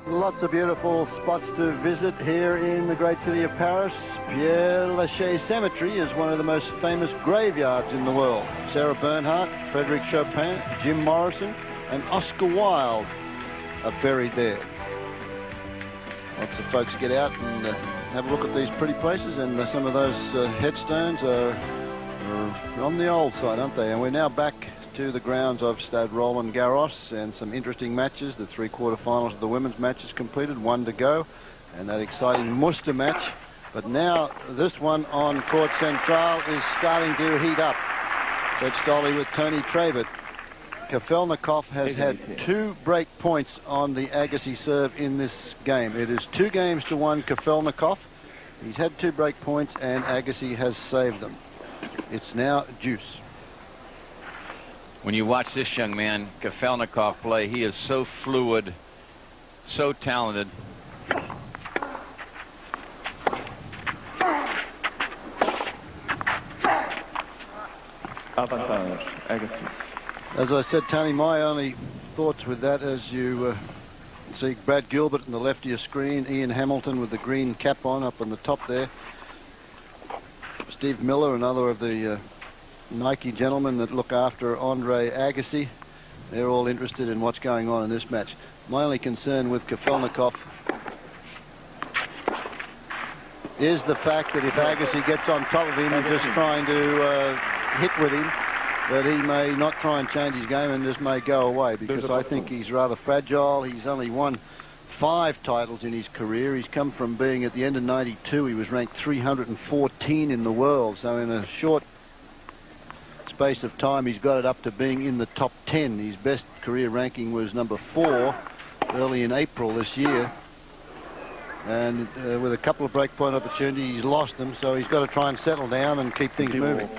Lots of beautiful spots to visit here in the great city of Paris. Père Lachaise Cemetery is one of the most famous graveyards in the world. Sarah Bernhardt, Frédéric Chopin, Jim Morrison, and Oscar Wilde are buried there. Lots of folks get out and have a look at these pretty places, and some of those headstones are on the old side, aren't they? And we're now back to the grounds of Stade Roland Garros, and some interesting matches. The 3 quarterfinals of the women's match is completed, 1 to go, and that exciting Muster match. But now this one on Court Central is starting to heat up. Fred Stolle with Tony Trabert. Kafjelnikov has had 2 break points on the Agassi serve in this game. It is 2-1 Kafjelnikov. He's had 2 break points, and Agassi has saved them. It's now deuce. When you watch this young man, Kafjelnikov, play, he is so fluid, so talented. Avantage, Agassi. As I said, Tony, my only thoughts with that, as you see Brad Gilbert in the left of your screen, Ian Hamilton with the green cap on up on the top there, Steve Miller, another of the Nike gentlemen that look after Andre Agassi. They're all interested in what's going on in this match. My only concern with Kafjelnikov is the fact that if Agassi gets on top of him and just trying to hit with him, that he may not try and change his game and this may go away, because I think he's rather fragile. He's only won 5 titles in his career. He's come from being, at the end of '92, he was ranked 314 in the world. So in a short space of time, he's got it up to being in the top 10. His best career ranking was number 4 early in April this year, and with a couple of breakpoint opportunities, he's lost them. So he's got to try and settle down and keep things moving.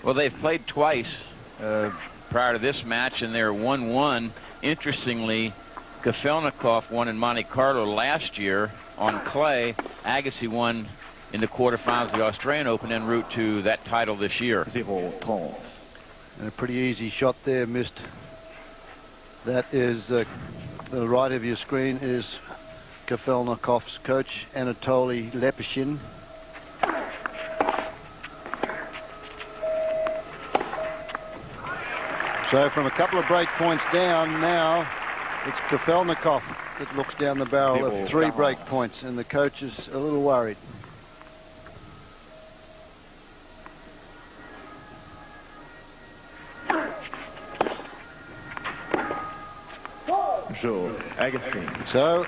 Well, they've played twice prior to this match, and they're 1-1. Interestingly, Kafjelnikov won in Monte Carlo last year on clay. Agassi won in the quarterfinals of the Australian Open en route to that title this year. And a pretty easy shot there, missed. That is the right of your screen is Kafjelnikov's coach, Anatoly Lepeshin. So from a couple of break points down, now it's Kafjelnikov that looks down the barrel of 3 break points, and the coach is a little worried. So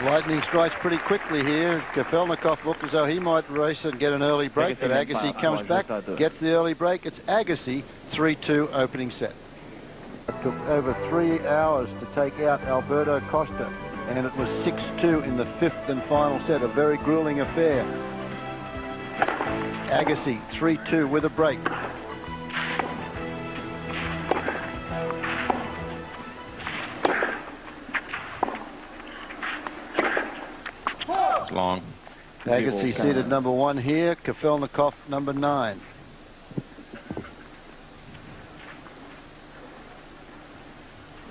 lightning strikes pretty quickly here. Kafjelnikov looked as though he might race and get an early break, but Agassi comes back, gets the early break. It's Agassi, 3-2 opening set. It took over 3 hours to take out Alberto Costa, and it was 6-2 in the 5th and final set. A very grueling affair. Agassi, 3-2 with a break. Long. Agassi seated number 1 here. Kafjelnikov number 9.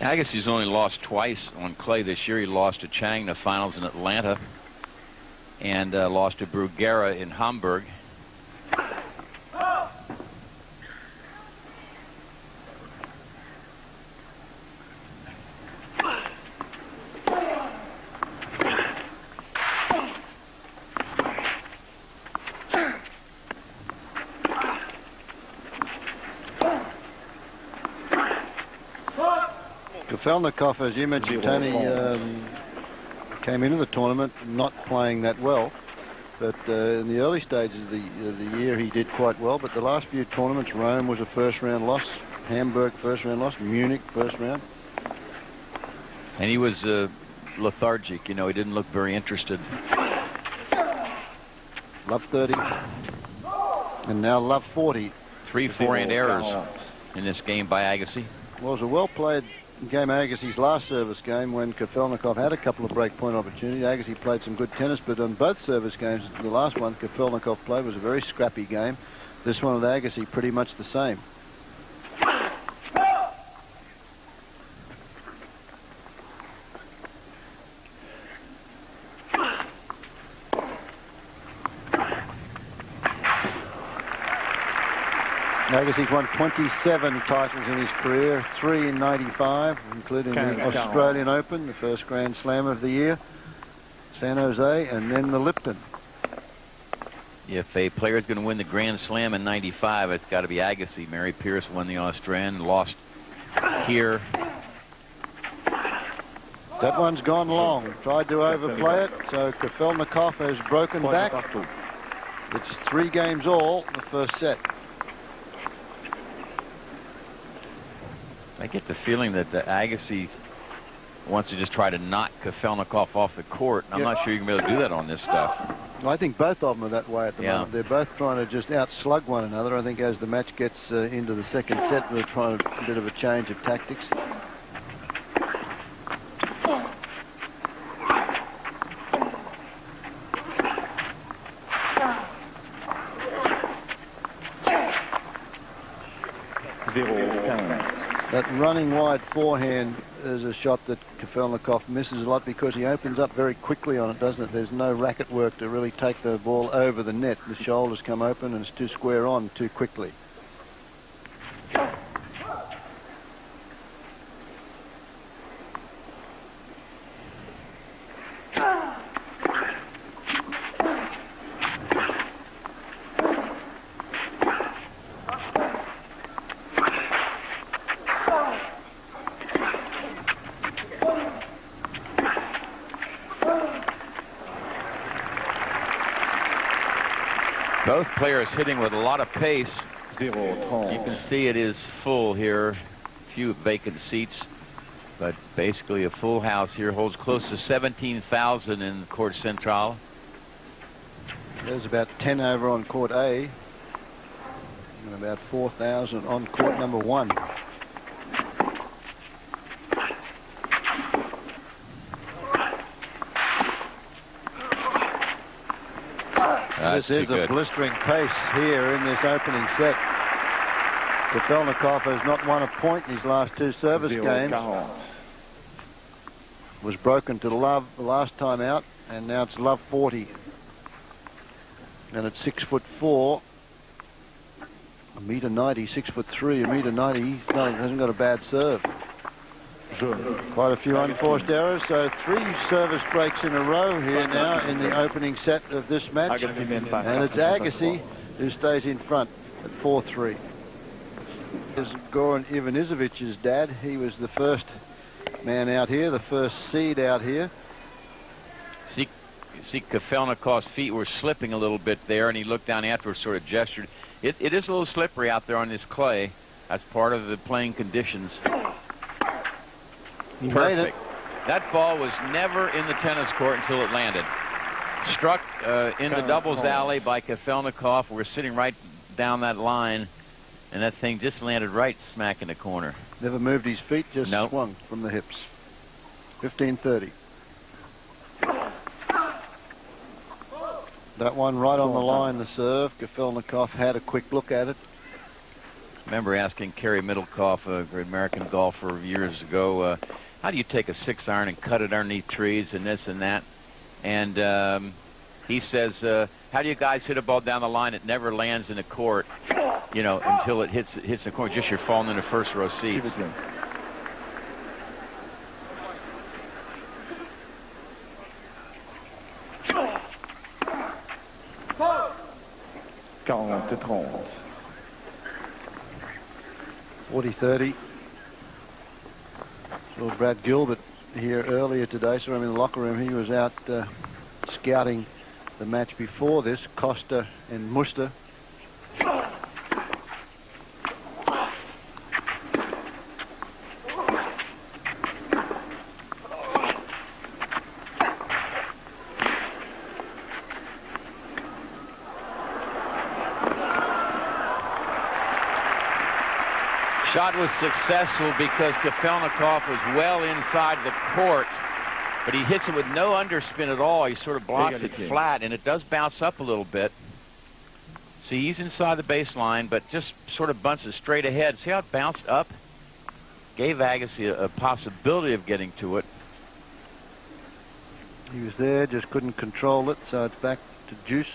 Agassi's only lost twice on clay this year. He lost to Chang in the finals in Atlanta, and lost to Bruguera in Hamburg. Kafjelnikov, as you mentioned, Tony, came into the tournament not playing that well, but in the early stages of the year he did quite well. But the last few tournaments, Rome was a first-round loss, Hamburg first-round loss, Munich first round. And he was lethargic, you know, he didn't look very interested. Love 30, and now love 40. 3 forehand errors in this game by Agassi. Well, it was a well-played game, Agassi's last service game, when Kafjelnikov had a couple of breakpoint opportunities. Agassi played some good tennis, but on both service games, the last one Kafjelnikov played was a very scrappy game. This one with Agassi pretty much the same. Agassi's won 27 titles in his career, 3 in '95, including the Australian Open, the first Grand Slam of the year, San Jose, and then the Lipton. If a player is going to win the Grand Slam in '95, it's got to be Agassi. Mary Pierce won the Australian, lost here. That one's gone long. Tried to overplay it, so Kafjelnikov has broken back. It's 3 games all, the first set. I get the feeling that Agassi wants to just try to knock Kafjelnikov off the court. I'm not sure you can be able to do that on this stuff. I think both of them are that way at the moment. They're both trying to just out-slug one another. I think as the match gets into the second set, they're trying a bit of a change of tactics. That running wide forehand is a shot that Kafjelnikov misses a lot because he opens up very quickly on it, doesn't it? There's no racket work to really take the ball over the net. The shoulders come open and it's too square on too quickly. Both players hitting with a lot of pace. You can see it is full here. Few vacant seats, but basically a full house here. Holds close to 17,000 in Court Central. There's about 10 over on Court A and about 4,000 on Court number 1. This is a blistering pace here in this opening set. Kafjelnikov has not won a point in his last 2 service games. Was broken to love the last time out, and now it's love 40. And at 6'4", 1.90 m, 6'3", 1.90 m. He hasn't got a bad serve. Quite a few unforced errors, so 3 service breaks in a row here now in the opening set of this match. And it's Agassi who stays in front at 4-3. This is Goran Ivanišević's dad. He was the first man out here, the first seed out here. See Kafjelnikov's feet were slipping a little bit there, and he looked down afterwards, sort of gestured. It is a little slippery out there on this clay. That's part of the playing conditions. Perfect. That ball was never in the tennis court until it landed. Struck in the doubles alley by Kafjelnikov. We're sitting right down that line, and that thing just landed right smack in the corner. Never moved his feet, just swung from the hips. 15-30. That one right on the line, the serve. Kafjelnikov had a quick look at it. I remember asking Kerry Middlecoff, a great American golfer years ago, how do you take a 6-iron and cut it underneath trees and this and that? And he says, how do you guys hit a ball down the line? It never lands in the court, you know, until it hits the court. Just you're falling in the first row seats. Oh. 40-30. Saw Brad Gilbert here earlier today. Saw him in the locker room. He was out scouting the match before this. Costa and Muster. Shot was successful because Kafjelnikov was well inside the court, but he hits it with no underspin at all. He sort of blocks it flat, and it does bounce up a little bit. See, he's inside the baseline, but just sort of bounces straight ahead. See how it bounced up? Gave Agassi a possibility of getting to it. He was there, just couldn't control it, so it's back to juice.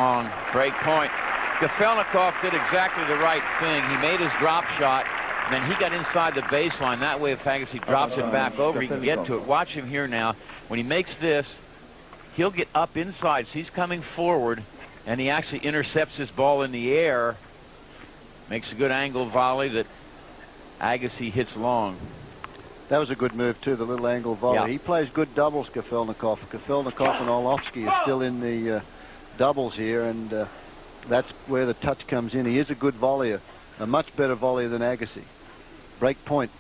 long. Break point. Kafjelnikov did exactly the right thing. He made his drop shot, and then he got inside the baseline. That way, if Agassi drops it back over, he can get to it. Watch him here now. When he makes this, he'll get up inside. So he's coming forward, and he actually intercepts his ball in the air. Makes a good angle volley that Agassi hits long. That was a good move, too, the little angle volley. Yeah. He plays good doubles, Kafjelnikov. Kafjelnikov and Orlovsky are still in the doubles here, and that's where the touch comes in. He is a good volleyer, a much better volleyer than Agassi. Break point.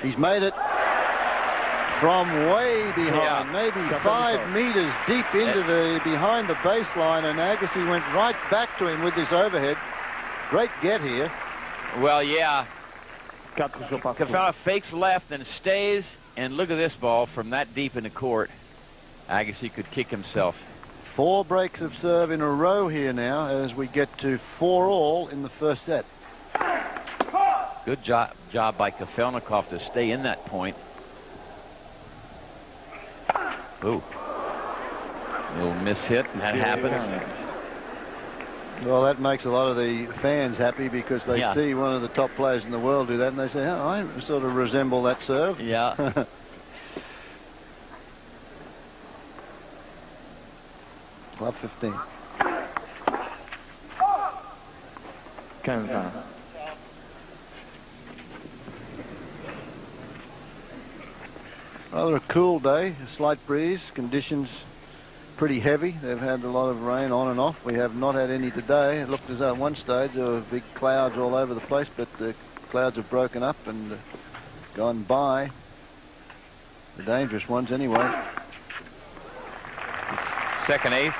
He's made it from way behind, maybe 5 meters deep into behind the baseline, and Agassi went right back to him with this overhead. Great get here. Well, yeah. Kafjelnikov fakes left and stays, and look at this ball from that deep in the court. Agassi could kick himself. 4 breaks of serve in a row here now as we get to 4-all in the first set. Good job by Kafjelnikov to stay in that point. Ooh. Little miss hit, and that happens. Well, that makes a lot of the fans happy because they see one of the top players in the world do that, and they say, oh, I sort of resemble that serve. Yeah. Club 15. Rather a cool day, a slight breeze, conditions pretty heavy. They've had a lot of rain on and off. We have not had any today. It looked as though at one stage there were big clouds all over the place, but the clouds have broken up and gone by. The dangerous ones anyway. Second ace.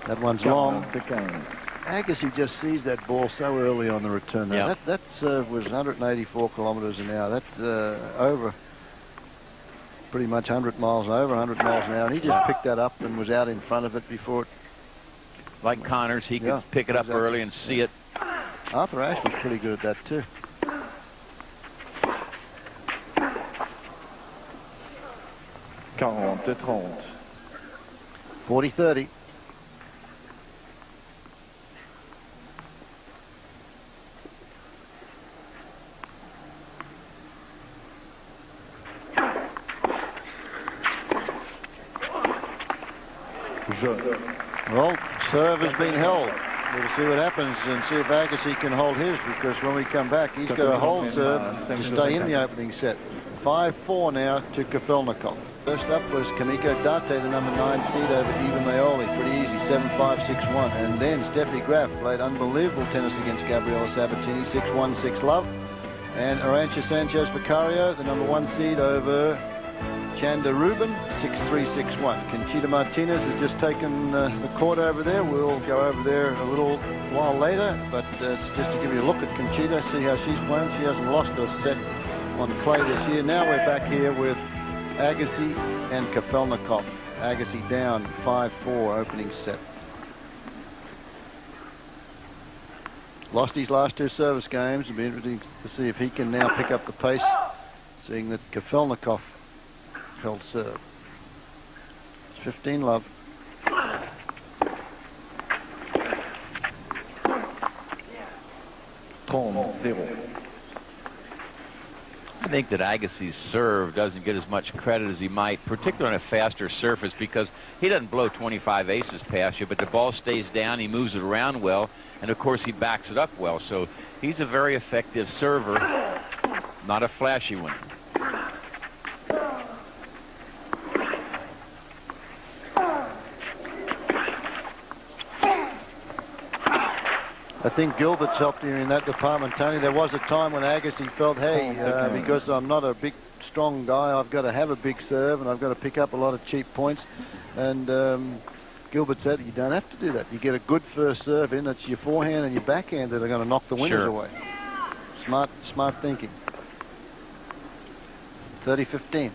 That one's long. Agassi just sees that ball so early on the return. Now, that serve was 184 kilometers an hour. That's over pretty much 100 miles an hour. And he just picked that up and was out in front of it before it. Like Connors, he could pick it up early and see it. Arthur Ashe was pretty good at that too. Quarante 40-30. Well, serve has been held. We'll see what happens and see if Agassi can hold his, because when we come back, he's got a hold serve to stay in the opening set. 5-4 now to Kafjelnikov. First up was Kamiko Date, the number 9 seed over Eva Maioli. Pretty easy, 7-5, 6-1. And then Steffi Graf played unbelievable tennis against Gabriela Sabatini, 6-1, 6-love. And Arantxa Sanchez Vicario, the number 1 seed over Chanda Rubin, 6-3, 6-1. Conchita Martinez has just taken the court over there. We'll go over there a little while later, but it's just to give you a look at Conchita, see how she's playing. She hasn't lost a set on clay this year. Now we're back here with Agassi and Kafjelnikov. Agassi down 5-4 opening set. Lost his last 2 service games. It'll be interesting to see if he can now pick up the pace, seeing that Kafjelnikov held serve. It's 15-love. I think that Agassi's serve doesn't get as much credit as he might, particularly on a faster surface, because he doesn't blow 25 aces past you, but the ball stays down, he moves it around well, and of course he backs it up well. So he's a very effective server, not a flashy one. I think Gilbert's helped here in that department, Tony. There was a time when Agassi felt, hey, because I'm not a big, strong guy, I've got to have a big serve and I've got to pick up a lot of cheap points. And Gilbert said, you don't have to do that. You get a good first serve in, it's your forehand and your backhand that are going to knock the winners away. Smart thinking. 30-15.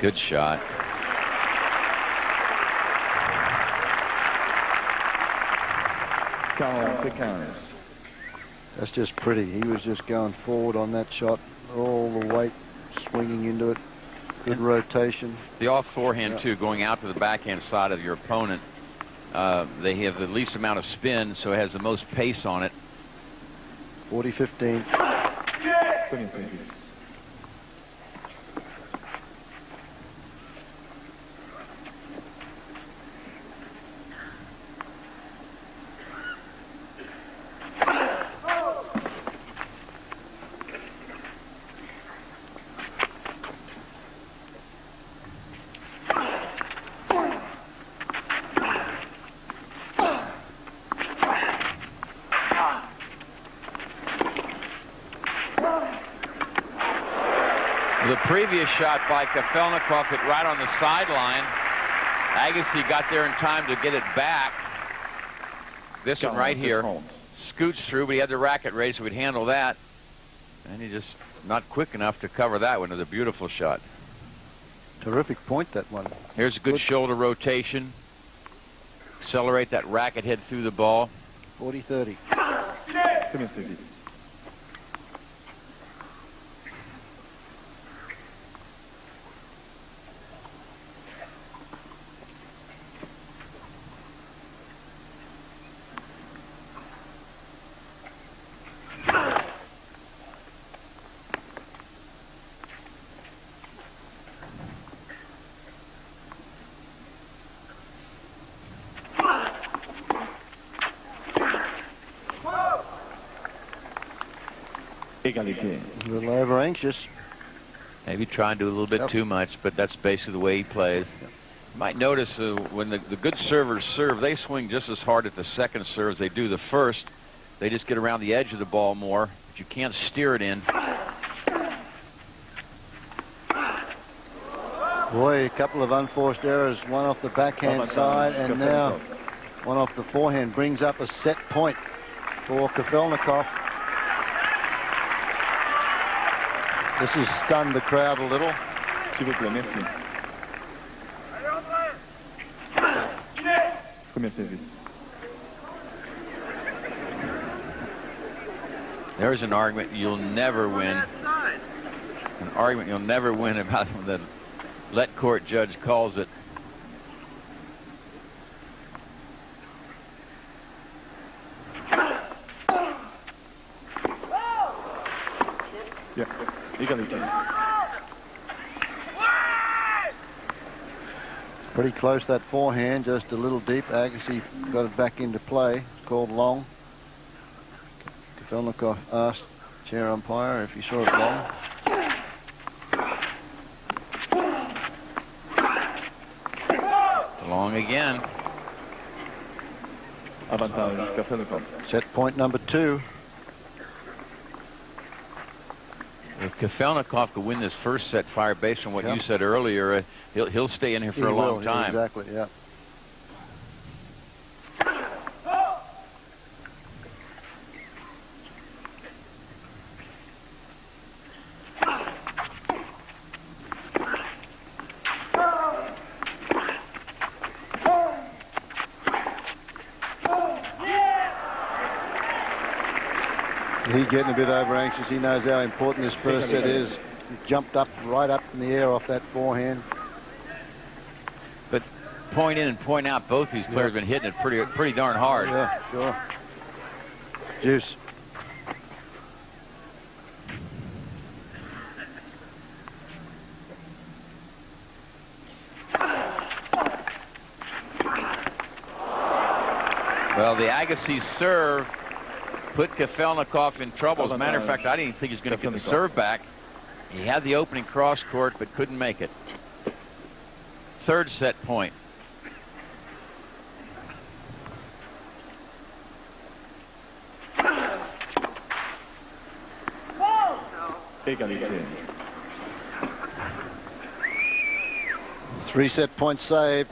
Good shot. That's just pretty. He was just going forward on that shot, all the weight swinging into it. Good rotation. The off forehand too, going out to the backhand side of your opponent. They have the least amount of spin, so it has the most pace on it. 40-15. The previous shot by Kafjelnikov hit right on the sideline. Agassi got there in time to get it back. This one right here. Scoots through, but he had the racket raised, so he'd handle that. And he just not quick enough to cover that one. It was a beautiful shot. Terrific point, that one. Here's a good shoulder rotation. Accelerate that racket head through the ball. 40-30. A little over anxious. Maybe trying to do a little bit too much, but that's basically the way he plays. You might notice when the good servers serve, they swing just as hard at the second serve as they do the first. They just get around the edge of the ball more, but you can't steer it in. Boy, a couple of unforced errors, one off the backhand side and now one off the forehand. Brings up a set point for Kafjelnikov. This has stunned the crowd a little. There's an argument you'll never win. An argument you'll never win about when the let court judge calls it. Pretty close, that forehand, just a little deep. Agassi got it back into play. It's called long. Kafjelnikov asked chair umpire if he saw it long. Long again. Set point number 2. If Kafjelnikov could win this first set fire based on what you said earlier, he'll stay in here for a long time. Exactly, yeah. He's getting a bit over anxious. He knows how important this first set is. He jumped up right up in the air off that forehand. But point in and point out, both these players have been hitting it pretty darn hard. Yeah, sure. Juice. Well, the Agassi serve put Kafjelnikov in trouble. As a matter of fact, I didn't think he was going to get the serve back. He had the opening cross court, but couldn't make it. Third set point. Three-set point save.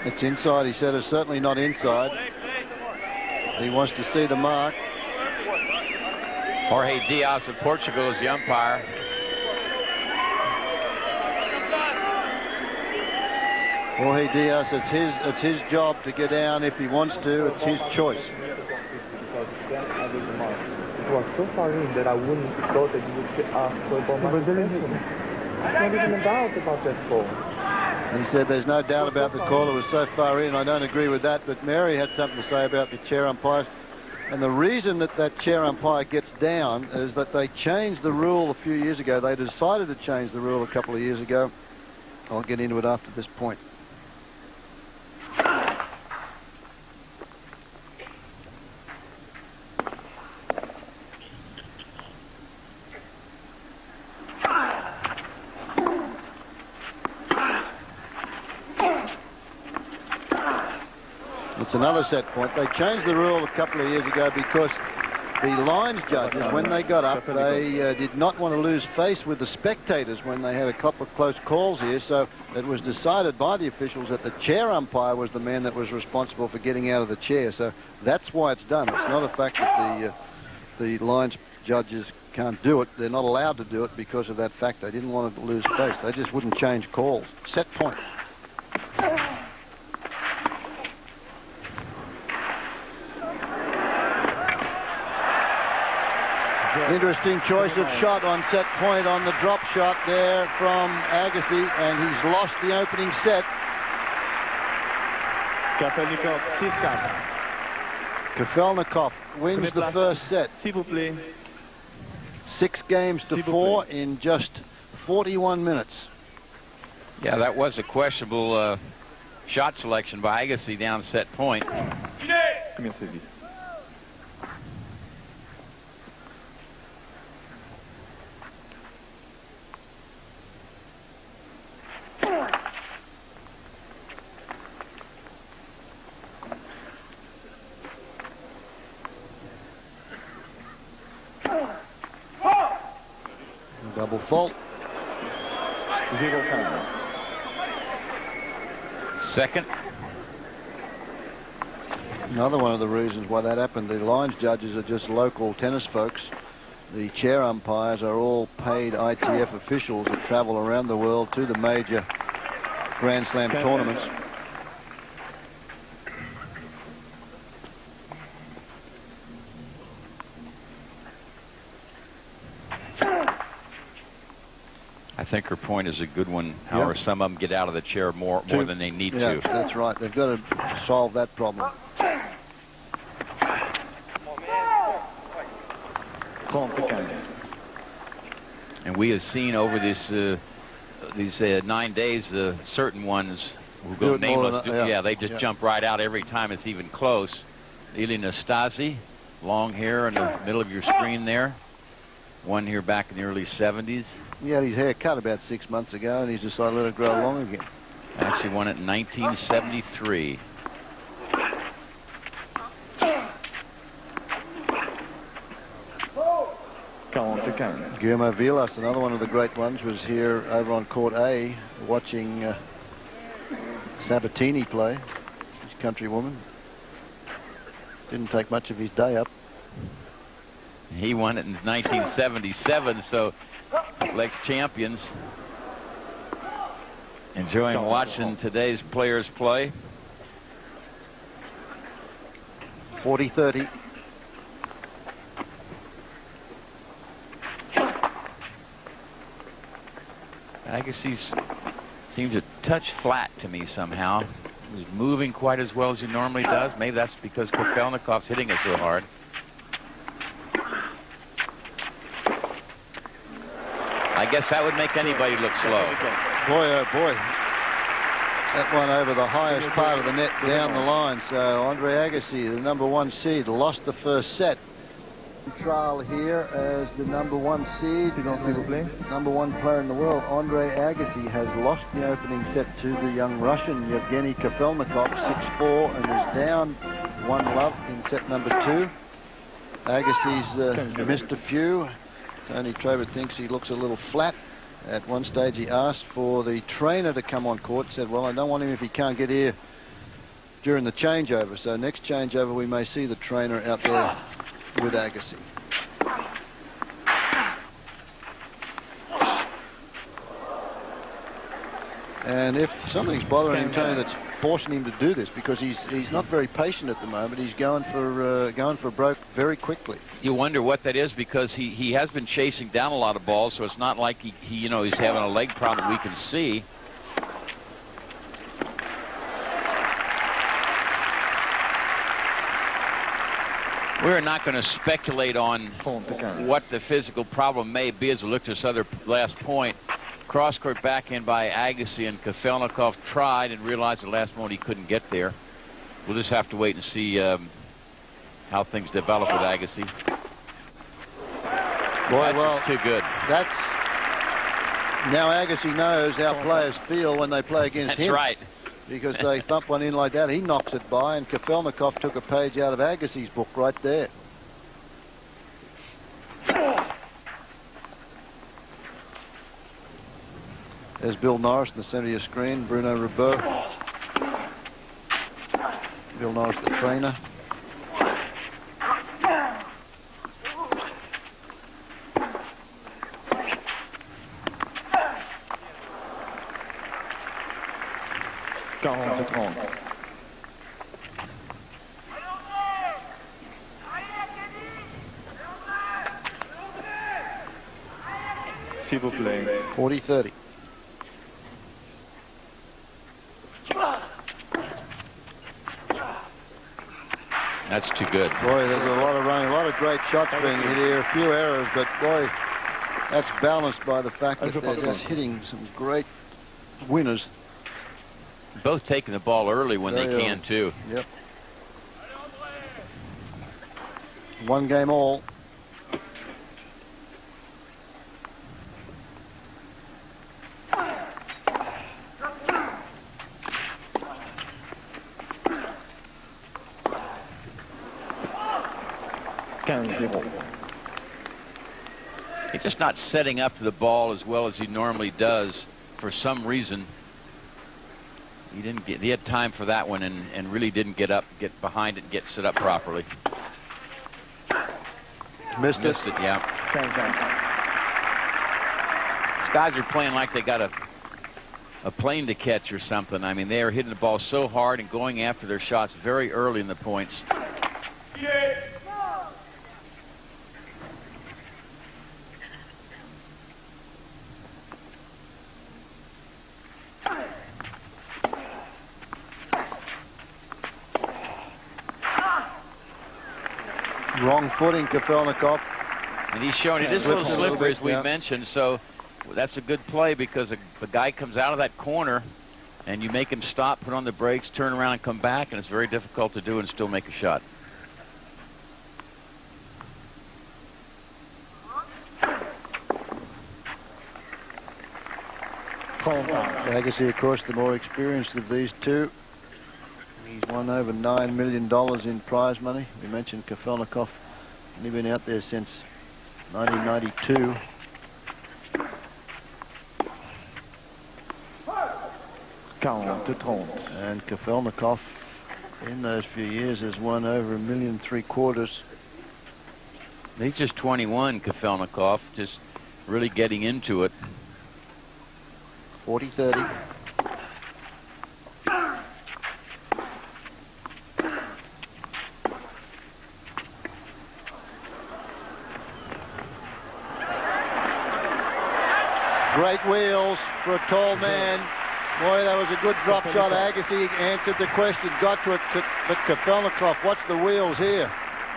It's inside, he said. It's certainly not inside. He wants to see the mark. Jorge Diaz of Portugal is the umpire. Jorge Diaz, it's his job to get down if he wants to. It's his choice. It was so far in that I wouldn't have thought that you would ask for a ball. It's not even about that ball. He said there's no doubt about the call. It was so far in. I don't agree with that, but Mary had something to say about the chair umpires. And the reason that chair umpire gets down is that they changed the rule a few years ago. They decided to change the rule a couple of years ago. I'll get into it after this point. It's another set point. They changed the rule a couple of years ago because the lines judges, when they got up, they did not want to lose face with the spectators when they had a couple of close calls here. So it was decided by the officials that the chair umpire was the man that was responsible for getting out of the chair. So that's why it's done. It's not a fact that the lines judges can't do it. They're not allowed to do it because of that fact. They didn't want to lose face. They just wouldn't change calls. Set point. Interesting choice of shot on set point on the drop shot there from Agassi, and he's lost the opening set. Kafjelnikov, Kafjelnikov wins the first set. 6 games to 4 in just 41 minutes. Yeah, that was a questionable shot selection by Agassi down set point. Double fault. Second. Another one of the reasons why that happened, the lines judges are just local tennis folks. The chair umpires are all paid ITF officials that travel around the world to the major Grand Slam tournaments. I think her point is a good one. However, some of them get out of the chair more than they need to. That's right. They've got to solve that problem. And we have seen over these 9 days, certain ones who go nameless. They just jump right out every time it's even close. Elina Stasi, long hair in the middle of your screen there. One here back in the early 70s. He had his hair cut about 6 months ago, and he's decided to let it grow long again. Actually won it in 1973. Guillermo Vilas, another one of the great ones, was here over on Court A watching Sabatini play, his countrywoman. Didn't take much of his day up. He won it in 1977, so Lex champions. Enjoying watching today's players play. 40-30. Agassi seems a touch flat to me somehow. He's moving quite as well as he normally does. Maybe that's because Kafjelnikov's hitting it so hard. I guess that would make anybody look slow. Boy, oh boy. That one over the highest part of the net down the line. So Andre Agassi, the #1 seed, lost the first set. Trial here as the #1 seed, #1 player in the world. Andre Agassi has lost the opening set to the young Russian Yevgeny Kafjelnikov, 6-4, and is down 1-love in set #2. Agassi's missed a few. Tony Trobert thinks he looks a little flat. At one stage he asked for the trainer to come on court. Said, well, I don't want him if he can't get here during the changeover. So next changeover, we may see the trainer out there with Agassi. And if something's bothering him, Tony, that's forcing him to do this, because he's not very patient at the moment. He's going for broke very quickly. You wonder what that is, because he has been chasing down a lot of balls, so it's not like he's having a leg problem we can see. We're not going to speculate on what the physical problem may be as we look to this other last point. Cross-court backhand by Agassi, and Kafjelnikov tried and realized at the last moment he couldn't get there. We'll just have to wait and see how things develop with Agassi. Boy, well, too good. That's now Agassi knows how players feel when they play against him. That's right. Because they thump one in like that, he knocks it by, and Kafjelnikov took a page out of Agassi's book right there. There's Bill Norris in the center of your screen, Bruno Rebeu. Bill Norris, the trainer. S'il vous plaît. 40-30. That's too good. Boy, there's a lot of running, a lot of great shots being hit here, a few errors, but boy, that's balanced by the fact that they're just hitting some great winners. Both taking the ball early when they can, too. Yep. One game all. He's just not setting up to the ball as well as he normally does for some reason. He had time for that one and really didn't get behind it and get set up properly. Missed it, yeah. These guys are playing like they got a plane to catch or something. I mean, they are hitting the ball so hard and going after their shots very early in the points. Wrong footing, Kafjelnikov. And he's showing it is a little slippery, as we mentioned, so that's a good play, because the guy comes out of that corner and you make him stop, put on the brakes, turn around and come back, and it's very difficult to do and still make a shot. Agassi, of course, the more experienced of these two. He's won over $9 million in prize money. We mentioned Kafjelnikov, only been out there since 1992. And Kafjelnikov, in those few years, has won over $1.75 million. He's just 21, Kafjelnikov, just really getting into it. 40-30. Great wheels for a tall man. Boy, that was a good drop shot. Agassi answered the question, got to it, but Kafjelnikov, what's the wheels here?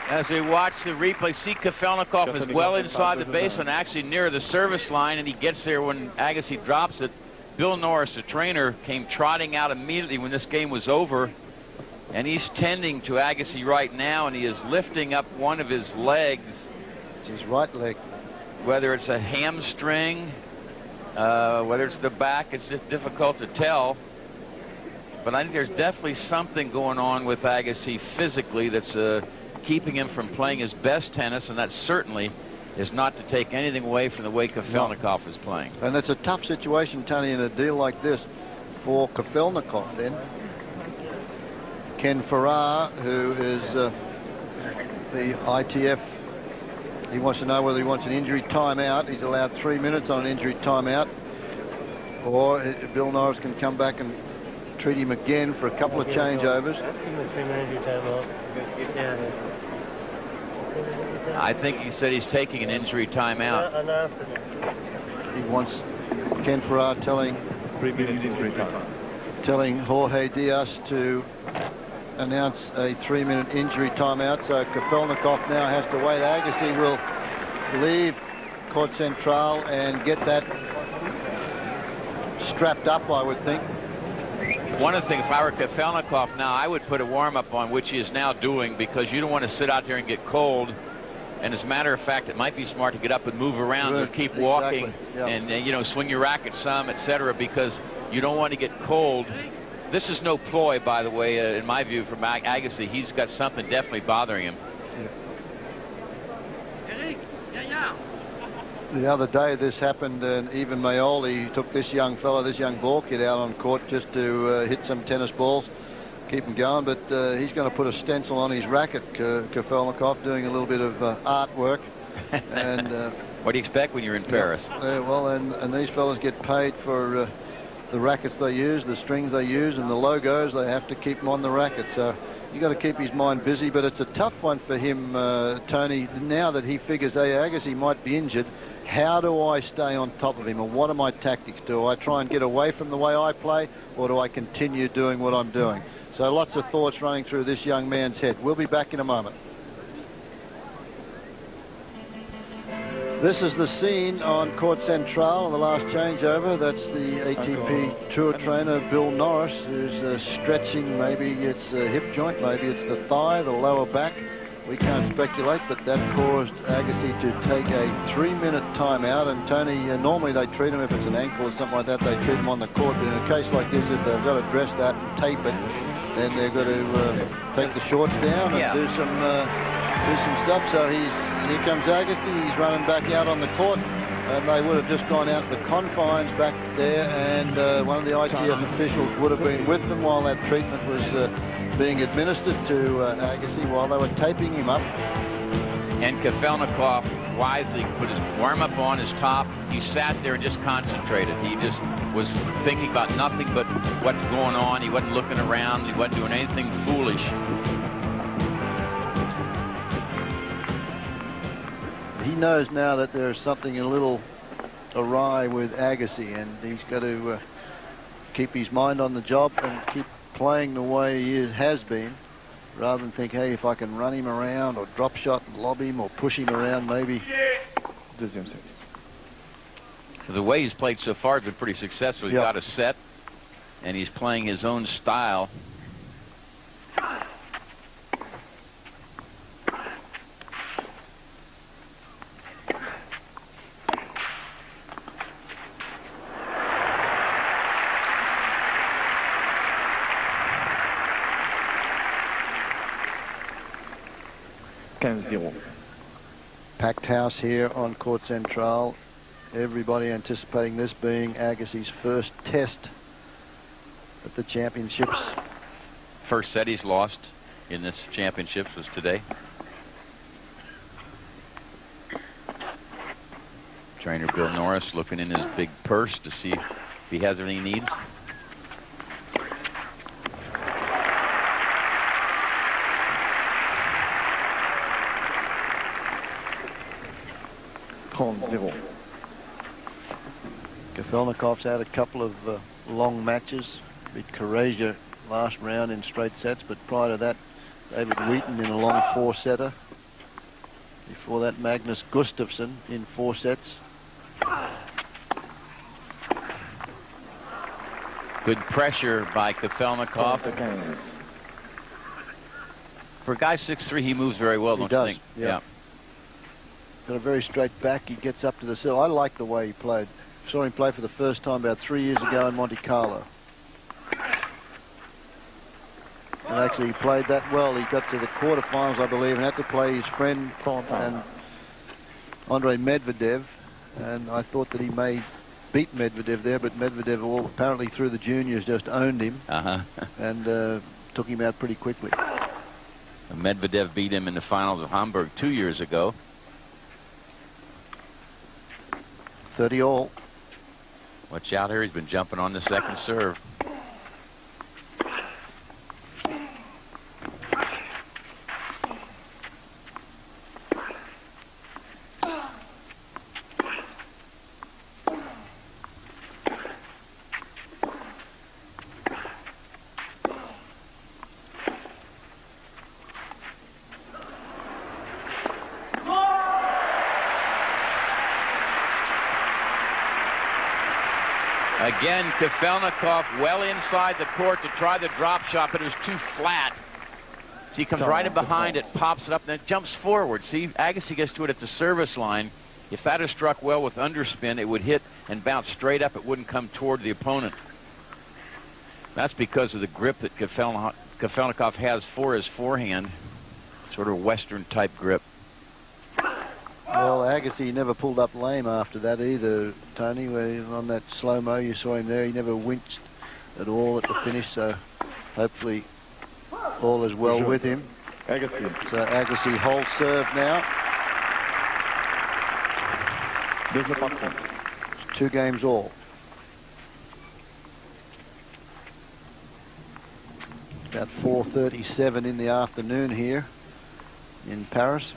As we watch the replay, see Kafjelnikov is well inside the baseline, actually near the service line, and he gets there when Agassi drops it. Bill Norris, the trainer, came trotting out immediately when this game was over, and he's tending to Agassi right now, and he is lifting up one of his legs. It's his right leg. Whether it's a hamstring, whether it's the back, it's just difficult to tell. But I think there's definitely something going on with Agassi physically that's keeping him from playing his best tennis, and that certainly is not to take anything away from the way Kafjelnikov is playing. And it's a tough situation, Tony, in a deal like this for Kafjelnikov then. Ken Farrar, who is the ITF. He wants to know whether he wants an injury timeout. He's allowed 3 minutes on an injury timeout. Or Bill Norris can come back and treat him again for a couple of changeovers. I think he said he's taking an injury timeout. He wants Ken Farrar telling Jorge Diaz to announce a 3-minute injury timeout. So Kafjelnikov now has to wait. Agassi will leave Court Central and get that strapped up, I would think. One of the things, if I were Kafjelnikov now, I would put a warm-up on, which he is now doing, because you don't want to sit out there and get cold. And as a matter of fact, it might be smart to get up and move around or keep walking. Exactly. Yeah. And, you know, swing your racket some, etc., because you don't want to get cold. This is no ploy, by the way, in my view, from Agassi. He's got something definitely bothering him. The other day this happened, and even Maioli took this young fella, this young ball kid, out on court just to hit some tennis balls, keep him going. But he's going to put a stencil on his racket, Kafjelnikov, doing a little bit of artwork. And what do you expect when you're in Paris? Well, and these fellas get paid for the rackets they use, the strings they use, and the logos. They have to keep them on the racket. So you got to keep his mind busy. But it's a tough one for him, Tony. Now that he figures Agassi might be injured, how do I stay on top of him, and what are my tactics? Do I try and get away from the way I play, or do I continue doing what I'm doing? So lots of thoughts running through this young man's head. We'll be back in a moment. This is the scene on Court Central, the last changeover. That's the ATP Tour trainer, Bill Norris, who's stretching. Maybe it's a hip joint, maybe it's the thigh, the lower back. We can't speculate, but that caused Agassi to take a 3-minute timeout. And Tony, normally they treat him, if it's an ankle or something like that, they treat him on the court. But in a case like this, if they've got to dress that and tape it, then they've got to take the shorts down and do some stuff. So here comes Agassi. He's running back out on the court, and they would have just gone out the confines back there, and one of the ITF officials would have been with them while that treatment was being administered to Agassi, while they were taping him up. And Kafjelnikov wisely put his warm-up on his top. He sat there and just concentrated. He just was thinking about nothing but what's going on. He wasn't looking around. He wasn't doing anything foolish. He knows now that there's something a little awry with Agassi, and he's got to keep his mind on the job and keep playing the way he has been, rather than think, hey, if I can run him around or drop shot and lob him or push him around, maybe. The way he's played so far has been pretty successful. He's got a set, and he's playing his own style. Packed house here on Court Central. Everybody anticipating this being Agassi's first test at the championships. First set he's lost in this championships was today. Trainer Bill Norris looking in his big purse to see if he has any needs. Kafjelnikov's had a couple of long matches. Beat Corasia last round in straight sets, but prior to that, David Wheaton in a long 4-setter. Before that, Magnus Gustafsson in 4 sets. Good pressure by Kafjelnikov. For a guy 6'3", he moves very well, don't you think? Yeah. Got a very straight back. He gets up to the sill. I like the way he played. Saw him play for the first time about 3 years ago in Monte Carlo. And actually he played that well. He got to the quarterfinals, I believe, and had to play his friend and Andre Medvedev. And I thought that he may beat Medvedev there, but Medvedev apparently through the juniors just owned him. And took him out pretty quickly. Medvedev beat him in the finals of Hamburg 2 years ago. 30 all. Watch out here. He's been jumping on the second serve. Again, Kafjelnikov well inside the court to try the drop shot, but it was too flat. So he comes right in behind it, pops it up, and then jumps forward. See, Agassi gets to it at the service line. If that had struck well with underspin, it would hit and bounce straight up. It wouldn't come toward the opponent. That's because of the grip that Kafjelnikov has for his forehand. Sort of Western-type grip. Well, Agassi never pulled up lame after that either, Tony. Where on that slow-mo you saw him there, he never winced at all at the finish, so hopefully all is well with him. Agassi. So Agassi holds serve now. It's 2 games all. About 4:37 in the afternoon here in Paris.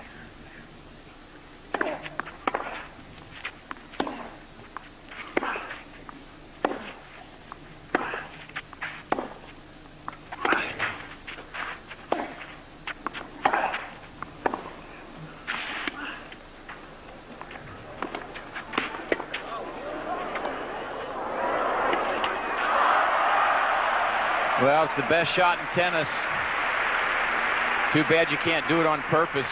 Well, it's the best shot in tennis. Too bad you can't do it on purpose.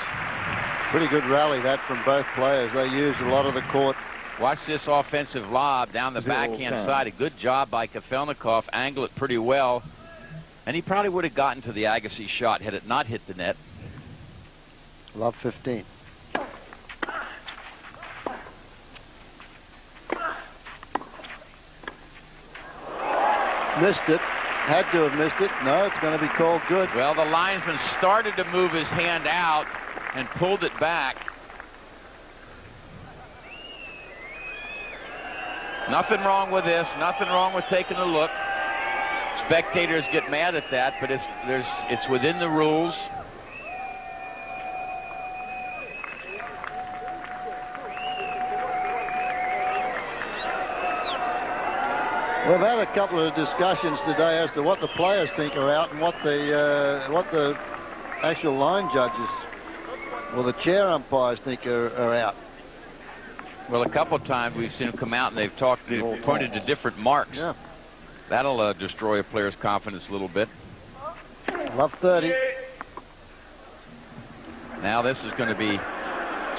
Pretty good rally that from both players. They used a lot of the court. Watch this offensive lob down the backhand side. A good job by Kafjelnikov. Angle it pretty well. And he probably would have gotten to the Agassi shot had it not hit the net. Love 15. Missed it. Had to have missed it. No, it's going to be called good. Well, the linesman started to move his hand out and pulled it back. Nothing wrong with this. Nothing wrong with taking a look. Spectators get mad at that, but it's within the rules. We've had a couple of discussions today as to what the players think are out and what the actual line judges or the chair umpires think are out. Well, a couple of times we've seen them come out and they've pointed to different marks. Yeah. That'll destroy a player's confidence a little bit. Love 30. Now this is going to be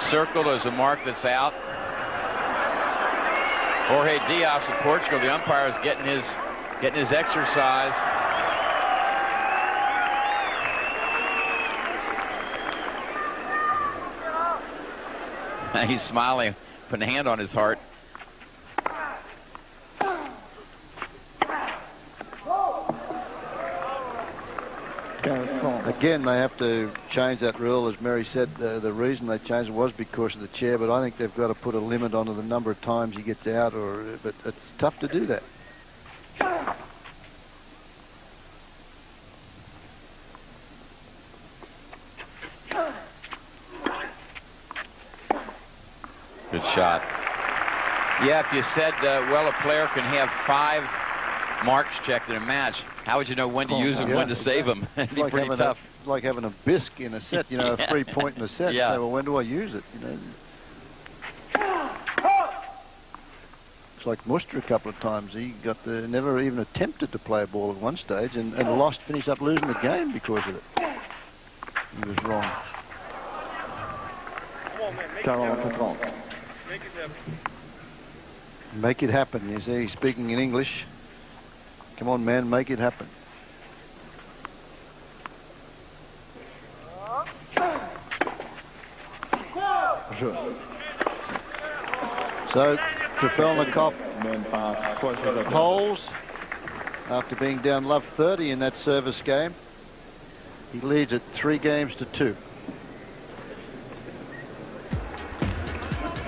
circled as a mark that's out. Jorge Diaz of Portugal, the umpire, is getting his exercise. He's smiling, putting a hand on his heart. Again, they have to change that rule. As Mary said, the reason they changed it was because of the chair, but I think they've got to put a limit on the number of times he gets out, but it's tough to do that. Good shot. Yeah, if you said, well, a player can have 5 marks checked in a match, how would you know when to use them, when to save them? It'd be pretty tough. It's like having a bisque in a set, you know, a 3-point in a set. Yeah. So, well, when do I use it? You know. It's like Muster a couple of times. He never even attempted to play a ball at one stage and lost, finished up losing the game because of it. He was wrong. Make it happen. You see, he's speaking in English. Come on, man, make it happen. So, Kafjelnikov holds after being down love 30 in that service game. He leads at 3-2.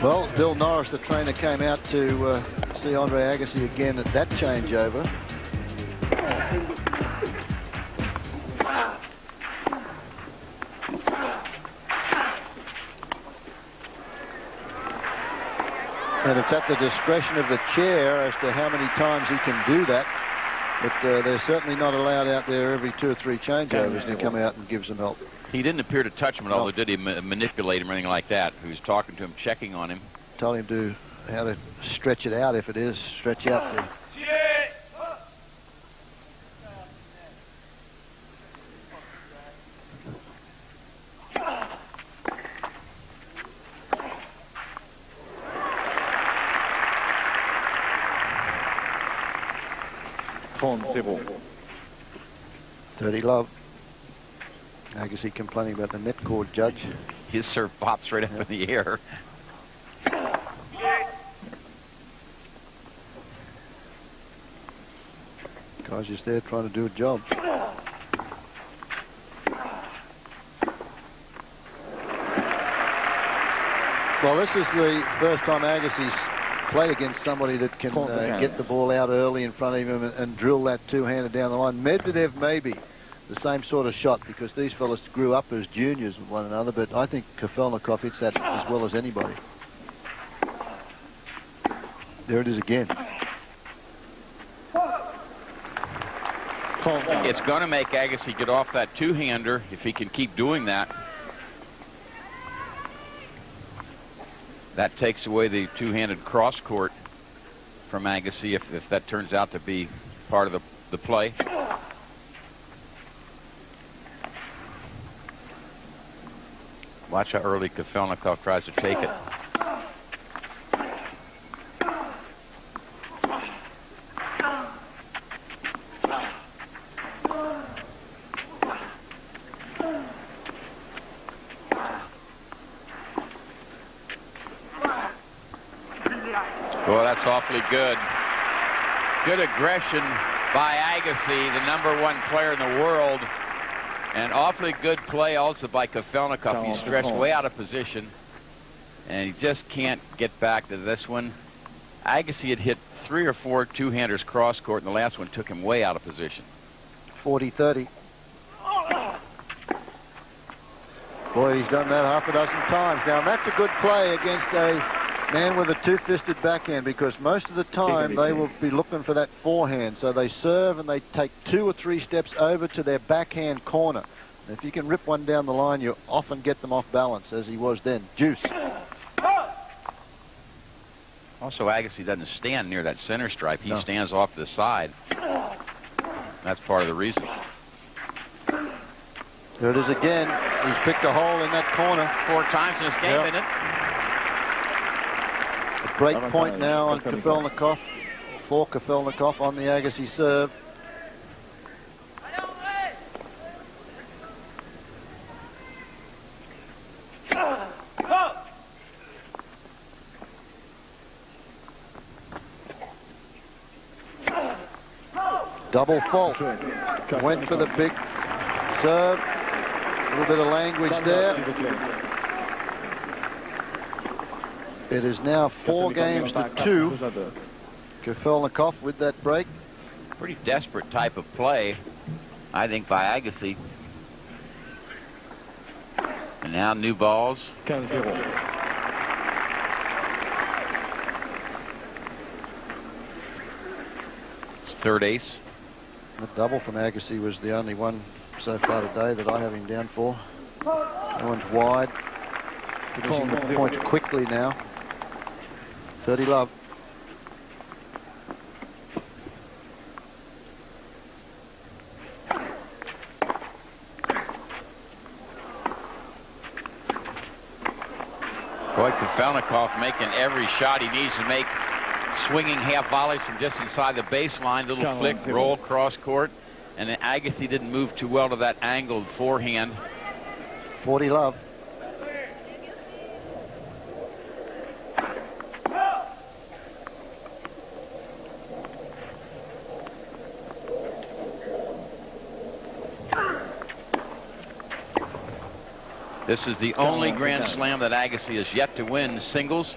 Well, Bill Norris, the trainer, came out to see Andre Agassi again at that changeover. And it's at the discretion of the chair as to how many times he can do that. But they're certainly not allowed out there every 2 or 3 changeovers to come out and give some help. He didn't appear to touch him at all, or did he manipulate him or anything like that? He was talking to him, checking on him. Told him how to stretch it out if it is. Stretch out the... Zero. 30 love. Agassi complaining about the net cord judge. His serve pops right up in the air. Guy's just there trying to do a job. Well, this is the first time Agassi's played against somebody that can get the ball out early in front of him and drill that two-hander down the line. Medvedev maybe the same sort of shot, because these fellas grew up as juniors with one another, but I think Kafjelnikov hits that as well as anybody. There it is again. It's going to make Agassi get off that two-hander if he can keep doing that. That takes away the two-handed cross-court from Agassi if that turns out to be part of the play. Watch how early Kafjelnikov tries to take it. Well, that's awfully good. Good aggression by Agassi, the #1 player in the world. And awfully good play also by Kafjelnikov. He's stretched way out of position, and he just can't get back to this one. Agassi had hit 3 or 4 two-handers cross-court, and the last one took him way out of position. 40-30. Boy, he's done that half a dozen times. Now, that's a good play against a man with a two-fisted backhand, because most of the time they will be looking for that forehand. So they serve and they take 2 or 3 steps over to their backhand corner. And if you can rip one down the line, you often get them off balance, as he was then. Juice. Also, Agassi doesn't stand near that center stripe. He stands off to the side. That's part of the reason. There it is again. He's picked a hole in that corner 4 times in this game, isn't it? Break point now on Kafjelnikov, for Kafjelnikov on the Agassi serve. Double fault. Went for the big serve. A little bit of language there. It is now 4-2. Kafjelnikov with that break. Pretty desperate type of play, I think, by Agassi. And now new balls. It's third ace. The double from Agassi was the only one so far today that I have him down for. That one's wide. Finishing the point quickly now. 30 love. Boy, Kafjelnikov making every shot he needs to make. Swinging half volleys from just inside the baseline. Little flick, roll, cross court. And then Agassi didn't move too well to that angled forehand. 40 love. This is the only Grand Slam that Agassi has yet to win singles.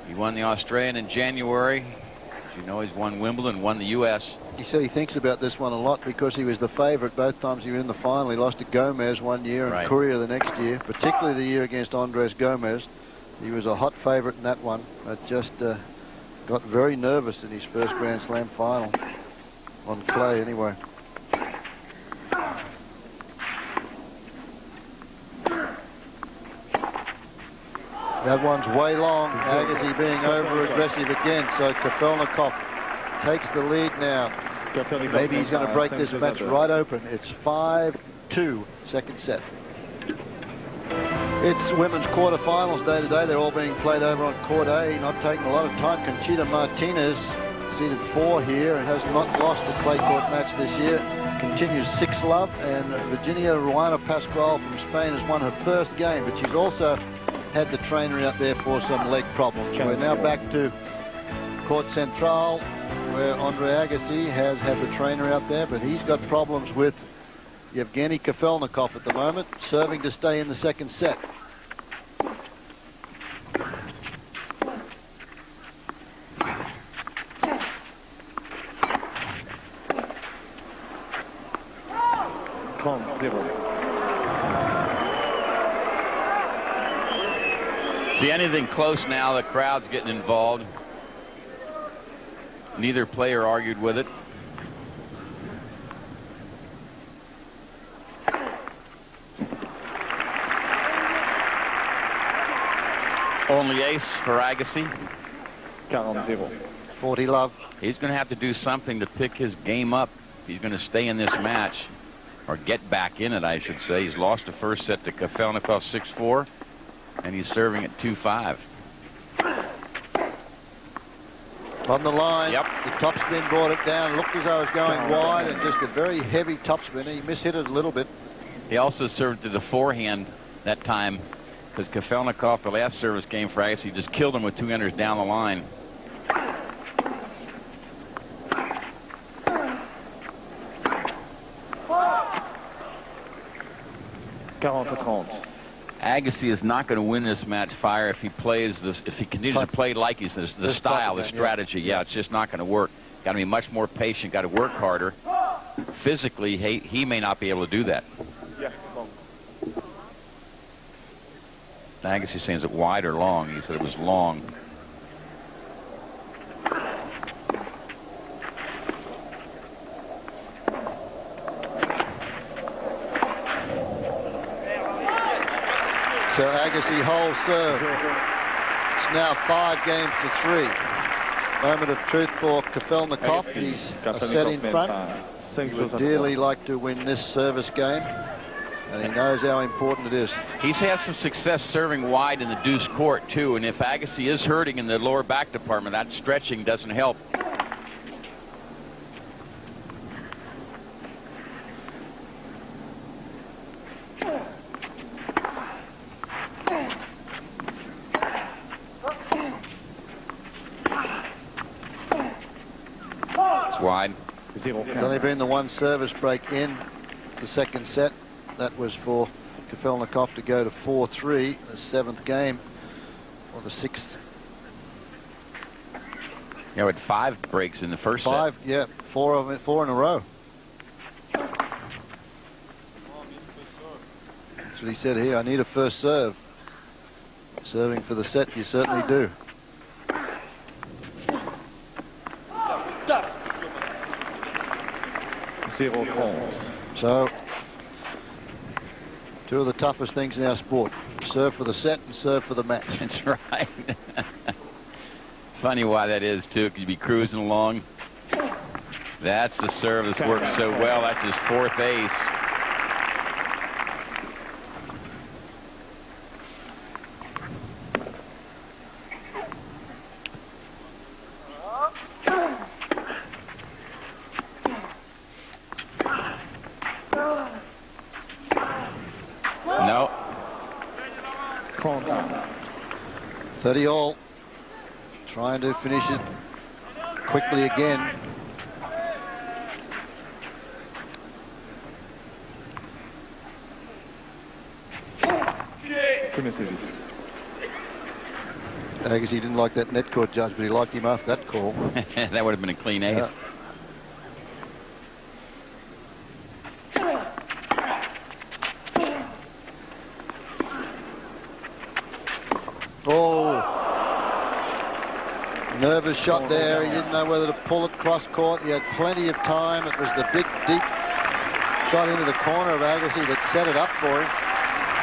He won the Australian in January. As you know, he's won Wimbledon, won the U.S. He said he thinks about this one a lot because he was the favourite both times he was in the final. He lost to Gomez one year and Courier the next year, particularly the year against Andres Gomez. He was a hot favourite in that one, but just got very nervous in his first Grand Slam final on clay anyway. That one's way long. Agassi being over-aggressive again, so Kafjelnikov takes the lead now. Maybe he's going to break this match right open. It's 5-2, second set. It's women's quarterfinals day today. They're all being played over on court A, not taking a lot of time. Conchita Martinez, seeded 4 here, and has not lost a clay court match this year. Continues 6-love, and Virginia Ruana Pascual from Spain has won her first game, but she's also had the trainer out there for some leg problems. We're now back to Court Central, where Andre Agassi has had the trainer out there, but he's got problems with Yevgeny Kafjelnikov at the moment, serving to stay in the second set. See, anything close now, the crowd's getting involved. Neither player argued with it. Only ace for Agassi. 40 love. He's going to have to do something to pick his game up if he's going to stay in this match, or get back in it, I should say. He's lost the first set to Kafjelnikov 6-4, and he's serving at 2-5. On the line, yep. The topspin brought it down. Looked as though it was going wide, and just a very heavy topspin. He mishit it a little bit. He also served to the forehand that time, because Kafjelnikov, the last service game for Agassi, just killed him with 200s down the line. Agassi is not going to win this match fire if he plays this, if he continues to play like he's the style, the strategy. Yeah, it's just not going to work. Got to be much more patient, got to work harder. Physically, he may not be able to do that. Agassi saying, is it wide or long? He said it was long. So Agassi holds serve. It's now 5-3. Moment of truth for Kafjelnikov. He's a set in front. He would dearly like to win this service game, and he knows how important it is. He's had some success serving wide in the deuce court too, and if Agassi is hurting in the lower back department, that stretching doesn't help. Wide. There's only been the one service break in the second set. That was for Kafjelnikov to go to 4-3, the 7th game, or the 6th. Yeah, with 5 breaks in the first set. Yeah, 4 of it, 4 in a row. That's what he said here. I need a first serve. Serving for the set, you certainly do. So, 2 of the toughest things in our sport. Serve for the set and serve for the match. That's right. Funny why that is, too. You'd be cruising along. That's the serve that's worked so well. That's his 4th ace. No. 30 all. Trying to finish it quickly again. Agassi didn't like that net court judge, but he liked him after that call. That would have been a clean ace. Yeah. Oh, nervous shot there. He didn't know whether to pull it cross court. He had plenty of time. It was the big, deep shot into the corner of Agassi that set it up for him.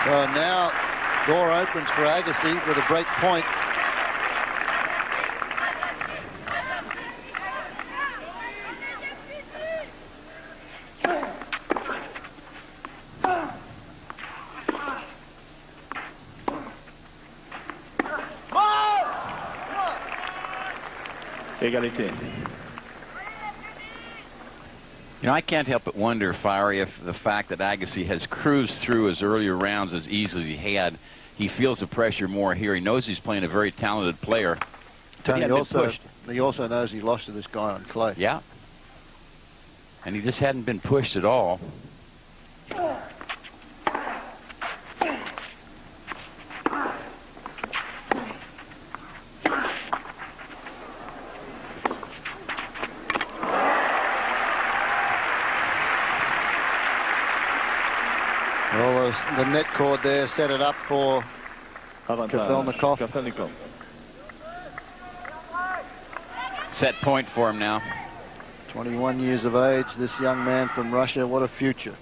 So now door opens for Agassi with a break point. You know, I can't help but wonder, Fiery, if the fact that Agassi has cruised through his earlier rounds as easily as he had, he feels the pressure more here. He knows he's playing a very talented player. Tony, he also knows he lost to this guy on clay. Yeah. And he just hadn't been pushed at all. Well, the net cord there set it up for Kafjelnikov. Set point for him now. 21 years of age, this young man from Russia. What a future.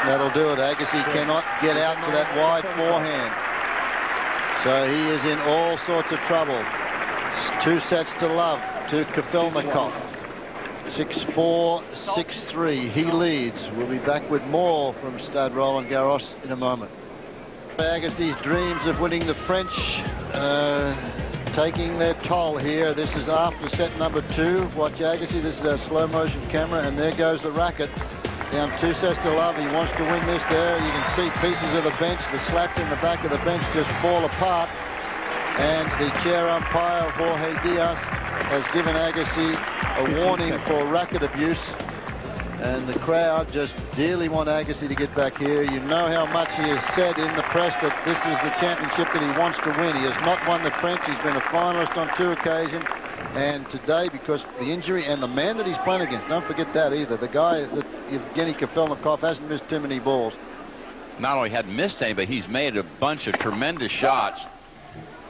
That'll do it. Agassi cannot get out to that wide forehand. So he is in all sorts of trouble. It's 2 sets to love to Kafjelnikov. 6-4, 6-3. He leads. We'll be back with more from Stade Roland Garros in a moment. Agassi's dreams of winning the French taking their toll here. This is after set number 2. Watch Agassi. This is our slow motion camera, and there goes the racket. Down 2 sets to love. He wants to win this there. You can see pieces of the bench, the slats in the back of the bench just fall apart. And the chair umpire, Jorge Diaz, has given Agassi a warning for racket abuse. And the crowd just dearly want Agassi to get back here. You know how much he has said in the press that this is the championship that he wants to win. He has not won the French. He's been a finalist on 2 occasions. And today, because of the injury and the man that he's playing against, don't forget that either. The guy, that Evgeny Kafjelnikov, hasn't missed too many balls. Not only hadn't missed any, but he's made a bunch of tremendous shots.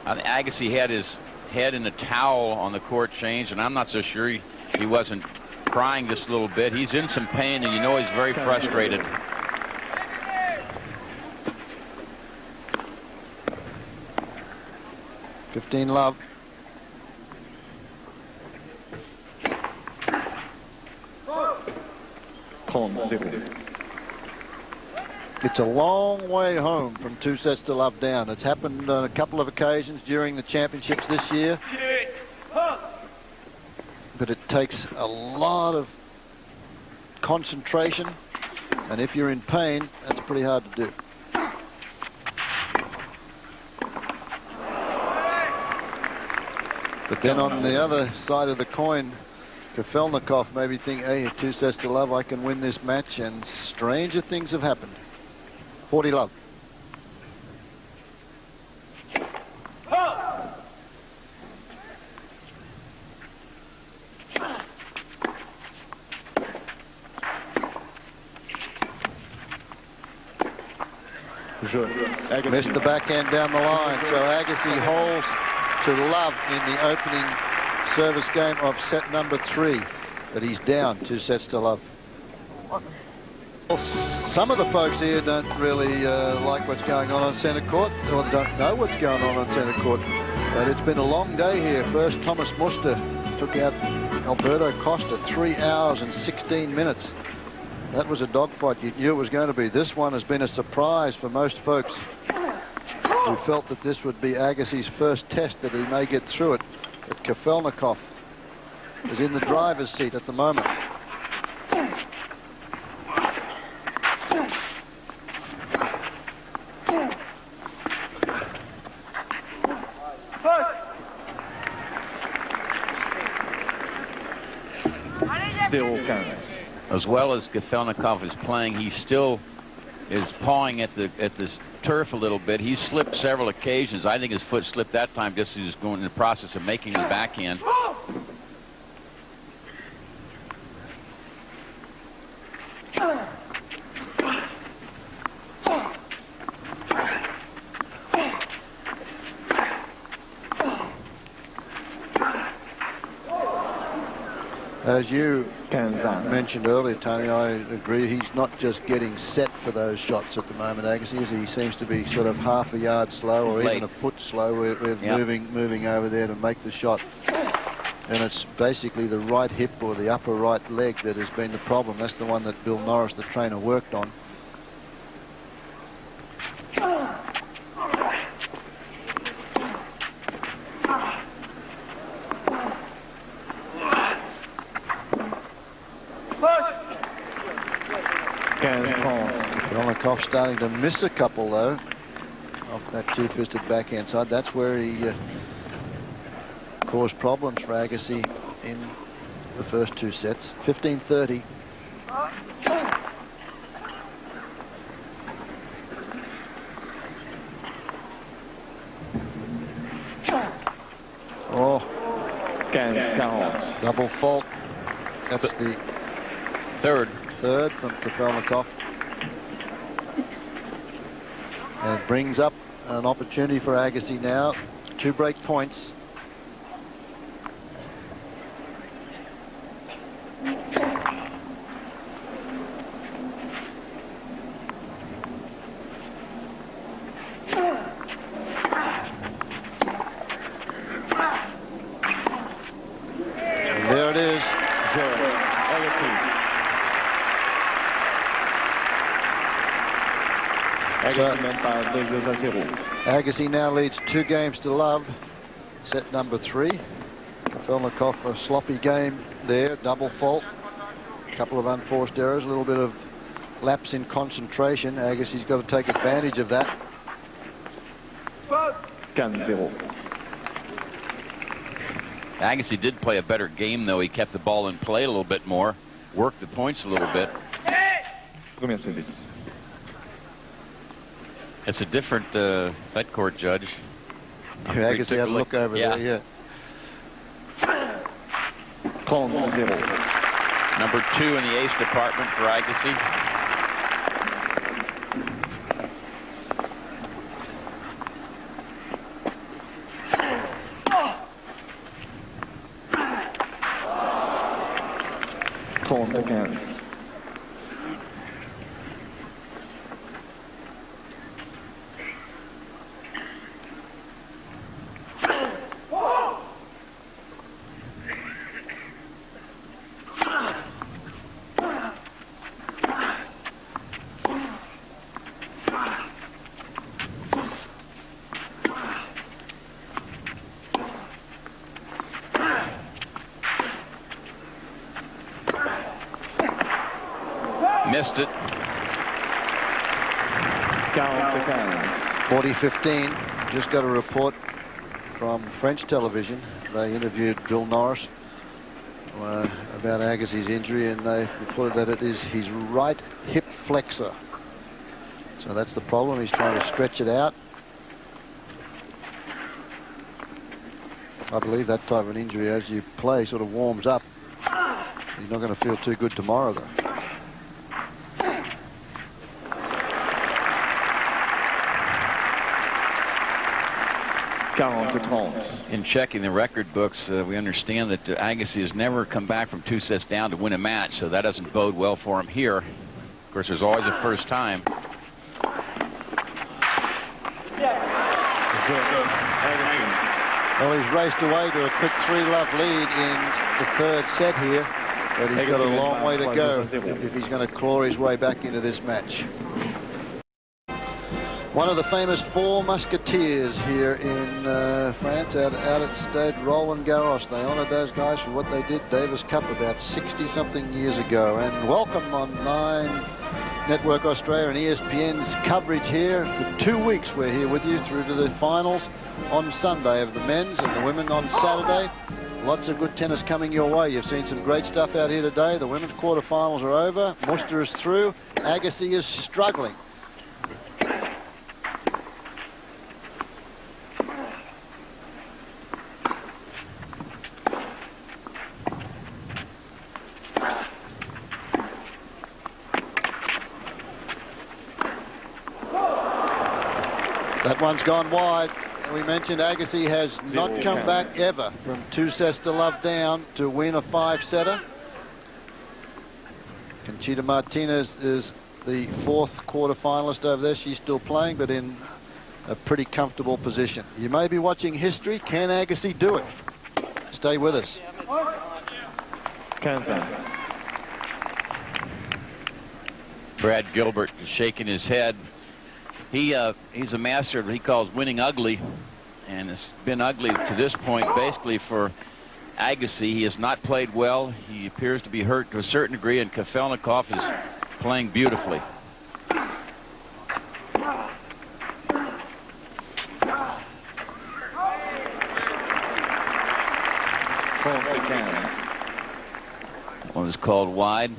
I think Agassi had his head in a towel on the court change, and I'm not so sure he wasn't crying just a little bit. He's in some pain, and you know he's very frustrated. Love. It's a long way home from 2 sets to love down. It's happened on a couple of occasions during the championships this year. But it takes a lot of concentration, and if you're in pain, that's pretty hard to do. But then on the other side of the coin, Kafjelnikov maybe think, hey, 2 sets to love, I can win this match, and stranger things have happened. 40 love. Missed the backhand down the line, so Agassi holds to love in the opening service game of set number 3, but he's down 2 sets to love. Some of the folks here don't really like what's going on center court, or don't know what's going on center court, but it's been a long day here. First, Thomas Muster took out Alberto Costa, 3 hours and 16 minutes. That was a dogfight. You knew it was going to be. This one has been a surprise for most folks who felt that this would be Agassi's first test, that he may get through it. But Kafjelnikov is in the driver's seat at the moment. as well as Kafjelnikov is playing, he still is pawing at the turf a little bit. He slipped several occasions. I think his foot slipped that time just as he was going in the process of making the backhand. As you mentioned earlier, Tony, I agree. He's not just getting set for those shots at the moment, Agassi. He seems to be sort of half a yard slow or even a foot slow with moving over there to make the shot. And it's basically the right hip or the upper right leg that has been the problem. That's the one that Bill Norris, the trainer, worked on. Kafjelnikov starting to miss a couple, though, off that two-fisted backhand side. That's where he caused problems for Agassi in the first two sets. 15-30. Oh, double fault. That's the third from Kafjelnikov. And it brings up an opportunity for Agassi now. 2 break points. And there it is. Agassi now leads 2 games to love. Set number 3. Kafjelnikov, a sloppy game there, double fault. A couple of unforced errors, a little bit of lapse in concentration. Agassi's got to take advantage of that. Agassi did play a better game, though. He kept the ball in play a little bit more, worked the points a little bit. It's a different set court, Judge. Agassi had a look over there, yeah. Number 2 in the ace department for Agassi. Against. Missed it. 40-15. Just got a report from French television. They interviewed Bill Norris about Agassi's injury, and they reported that it is his right hip flexor. So that's the problem. He's trying to stretch it out. I believe that type of an injury, as you play, sort of warms up. He's not going to feel too good tomorrow, though. In checking the record books, we understand that Agassi has never come back from 2 sets down to win a match, so that doesn't bode well for him here. Of course, there's always a first time. Well, he's raced away to a quick 3-love lead in the 3rd set here, but he's got a long way to go if he's going to claw his way back into this match. One of the famous 4 musketeers here in France, out at Stade Roland Garros. They honoured those guys for what they did, Davis Cup, about 60-something years ago. And welcome on 9 Network Australia and ESPN's coverage here. For 2 weeks we're here with you through to the finals on Sunday of the men's and the women on Saturday. Lots of good tennis coming your way. You've seen some great stuff out here today. The women's quarterfinals are over. Muster is through. Agassi is struggling. That one's gone wide. We mentioned Agassi has not come back ever from 2 sets to love down to win a 5-setter. Conchita Martinez is the 4th quarterfinalist over there. She's still playing, but in a pretty comfortable position. You may be watching history. Can Agassi do it? Stay with us. Brad Gilbert is shaking his head. He's a master of what he calls winning ugly, and it's been ugly to this point basically for Agassi. He has not played well. He appears to be hurt to a certain degree, and Kafjelnikov is playing beautifully. One was called wide.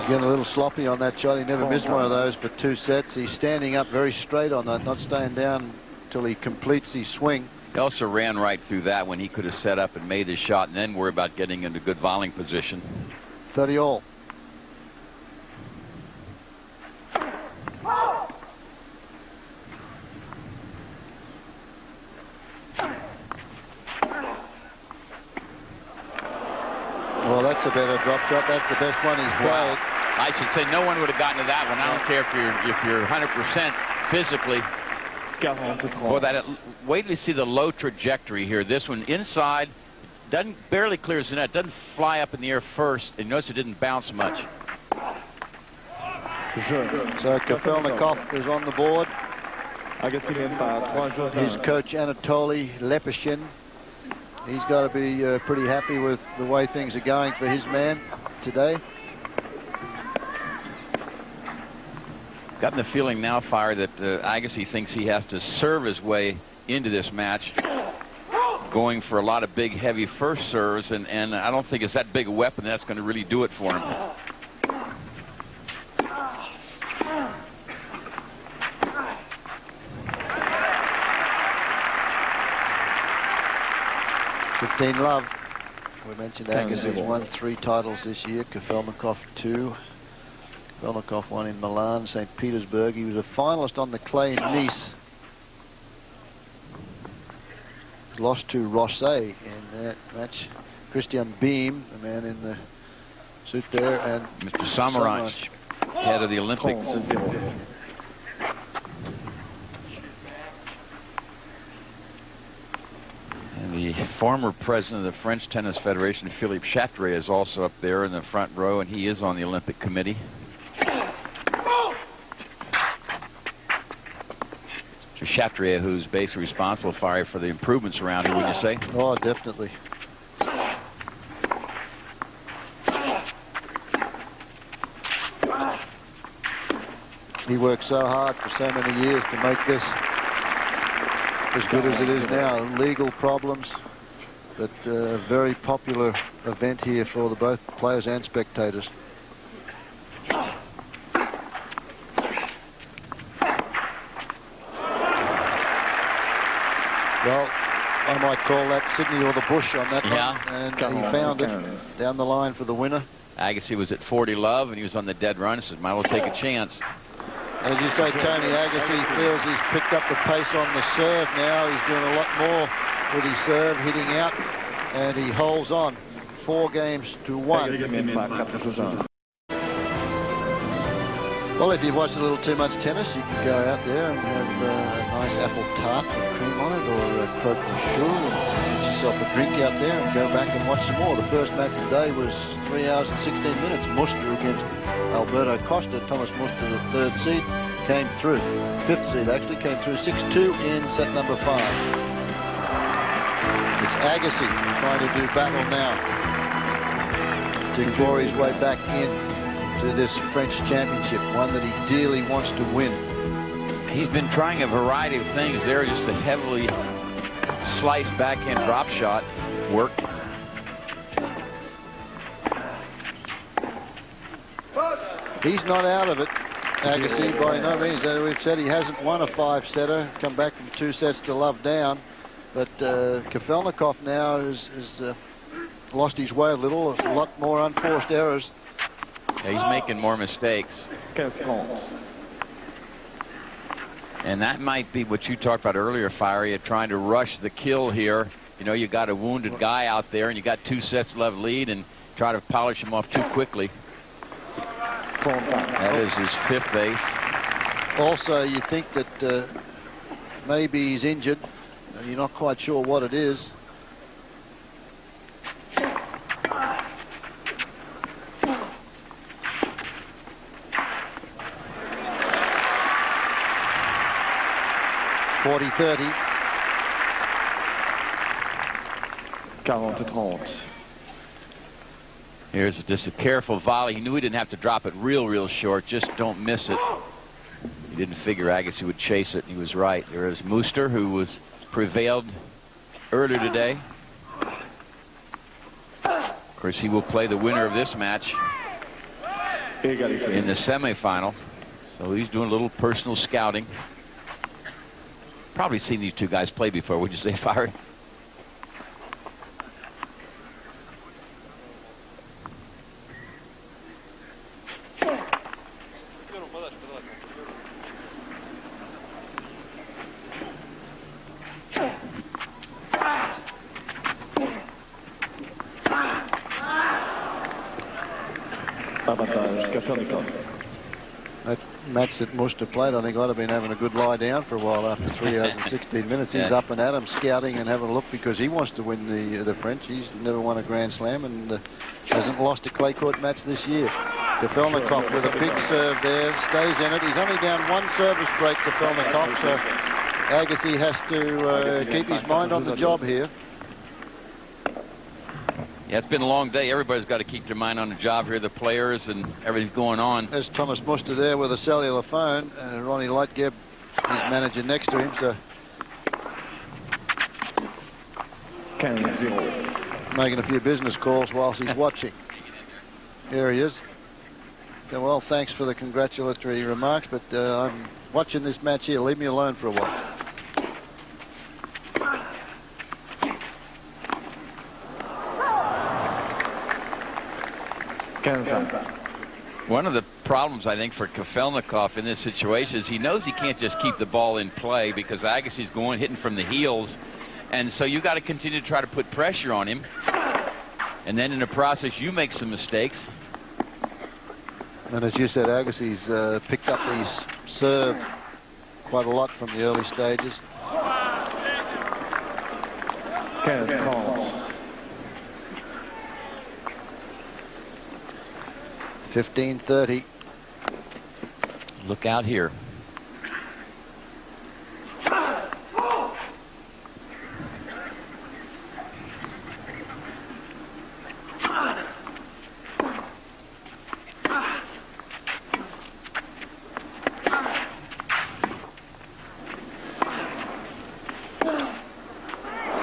Getting a little sloppy on that shot. He never missed one of those for 2 sets. He's standing up very straight on that, not staying down until he completes his swing. He also ran right through that when he could have set up and made his shot and then worry about getting into good volleying position. 30 all. Well, that's a better drop shot. That's the best one he's played. I should say no one would have gotten to that one. I don't care if you're 100% physically. Boy, wait till you see the low trajectory here. This one inside barely clears the net. Doesn't fly up in the air first. And notice it didn't bounce much. So Kafjelnikov is on the board. His coach Anatoly Lepeshin. He's got to be pretty happy with the way things are going for his man today. Gotten the feeling now, Fire, that Agassi thinks he has to serve his way into this match, going for a lot of big, heavy first serves, and I don't think it's that big a weapon that's going to really do it for him. Love. We mentioned Agassi's won 3 titles this year. Kafjelnikov 2. Kafjelnikov won in Milan, St. Petersburg. He was a finalist on the clay in Nice. Lost to Rosset in that match. Christian Beam, the man in the suit there, and Mr. Samaranch, head of the Olympics. And the former president of the French Tennis Federation, Philippe Chatrier, is also up there in the front row, and he is on the Olympic Committee. Mr. Chatrier, who's basically responsible for the improvements around here, wouldn't you say? Oh, definitely. He worked so hard for so many years to make this as good as it is now. Legal problems, but a very popular event here for both players and spectators. Well, I might call that Sydney or the bush on that one, and he found it down the line for the winner. Agassi was at 40 love, and he was on the dead run. Said, might as well take a chance. As you say, Tony, Agassi feels he's picked up the pace on the serve now. He's doing a lot more with his serve, hitting out, and he holds on 4 games to 1. Well, if you've watched a little too much tennis, you can go out there and have a nice apple tart with cream on it, or a croque monsieur and yourself a drink out there and go back and watch some more. The first match today was 3 hours and 16 minutes. Muster against Alberto Costa. Thomas Muster, the third seed, came through. Fifth seed actually came through 6-2 in set number 5. It's Agassi trying to do battle now to claw his way back in to this French championship, one that he dearly wants to win. He's been trying a variety of things there. Just a heavily sliced backhand drop shot worked. He's not out of it, Agassi, by no means. We've said he hasn't won a 5-setter, come back from 2 sets to love down. But Kafjelnikov now has lost his way a little, a lot more unforced errors. Yeah, he's making more mistakes. And that might be what you talked about earlier, Fiery, trying to rush the kill here. You know, you got a wounded guy out there, and you got 2 sets left lead, and try to polish him off too quickly. That is his 5th ace. Also, you think that maybe he's injured, and you're not quite sure what it is. .40-30. 40-30. Here's just a careful volley. He knew he didn't have to drop it real short. Just don't miss it. He didn't figure Agassi would chase it. He was right. There is Muster, who was prevailed earlier today. Of course, he will play the winner of this match in the semifinal. So he's doing a little personal scouting. Probably seen these 2 guys play before, would you say, Fiery? That match that Muster played, I think, ought to have been having a good lie down for a while after 3 hours and 16 minutes. He's up and at him, scouting and having a look because he wants to win the French. He's never won a Grand Slam and hasn't lost a clay court match this year. Kafjelnikov with a big serve there, stays in it. He's only down 1 service break, Kafjelnikov, so Agassi has to keep his mind on the job here. Yeah, it's been a long day. Everybody's got to keep their mind on the job here, the players and everything's going on. There's Thomas Muster there with a cellular phone, and Ronnie Lightgeb, his manager, next to him. So making a few business calls whilst he's watching. Here he is. Yeah, well, thanks for the congratulatory remarks, but I'm watching this match here. Leave me alone for a while. One of the problems, I think, for Kafjelnikov in this situation is he knows he can't just keep the ball in play because Agassi's going, hitting from the heels. And so you got to continue to try to put pressure on him. And then in the process, you make some mistakes. And as you said, Agassi's picked up his serve quite a lot from the early stages. 15-30. Look out here.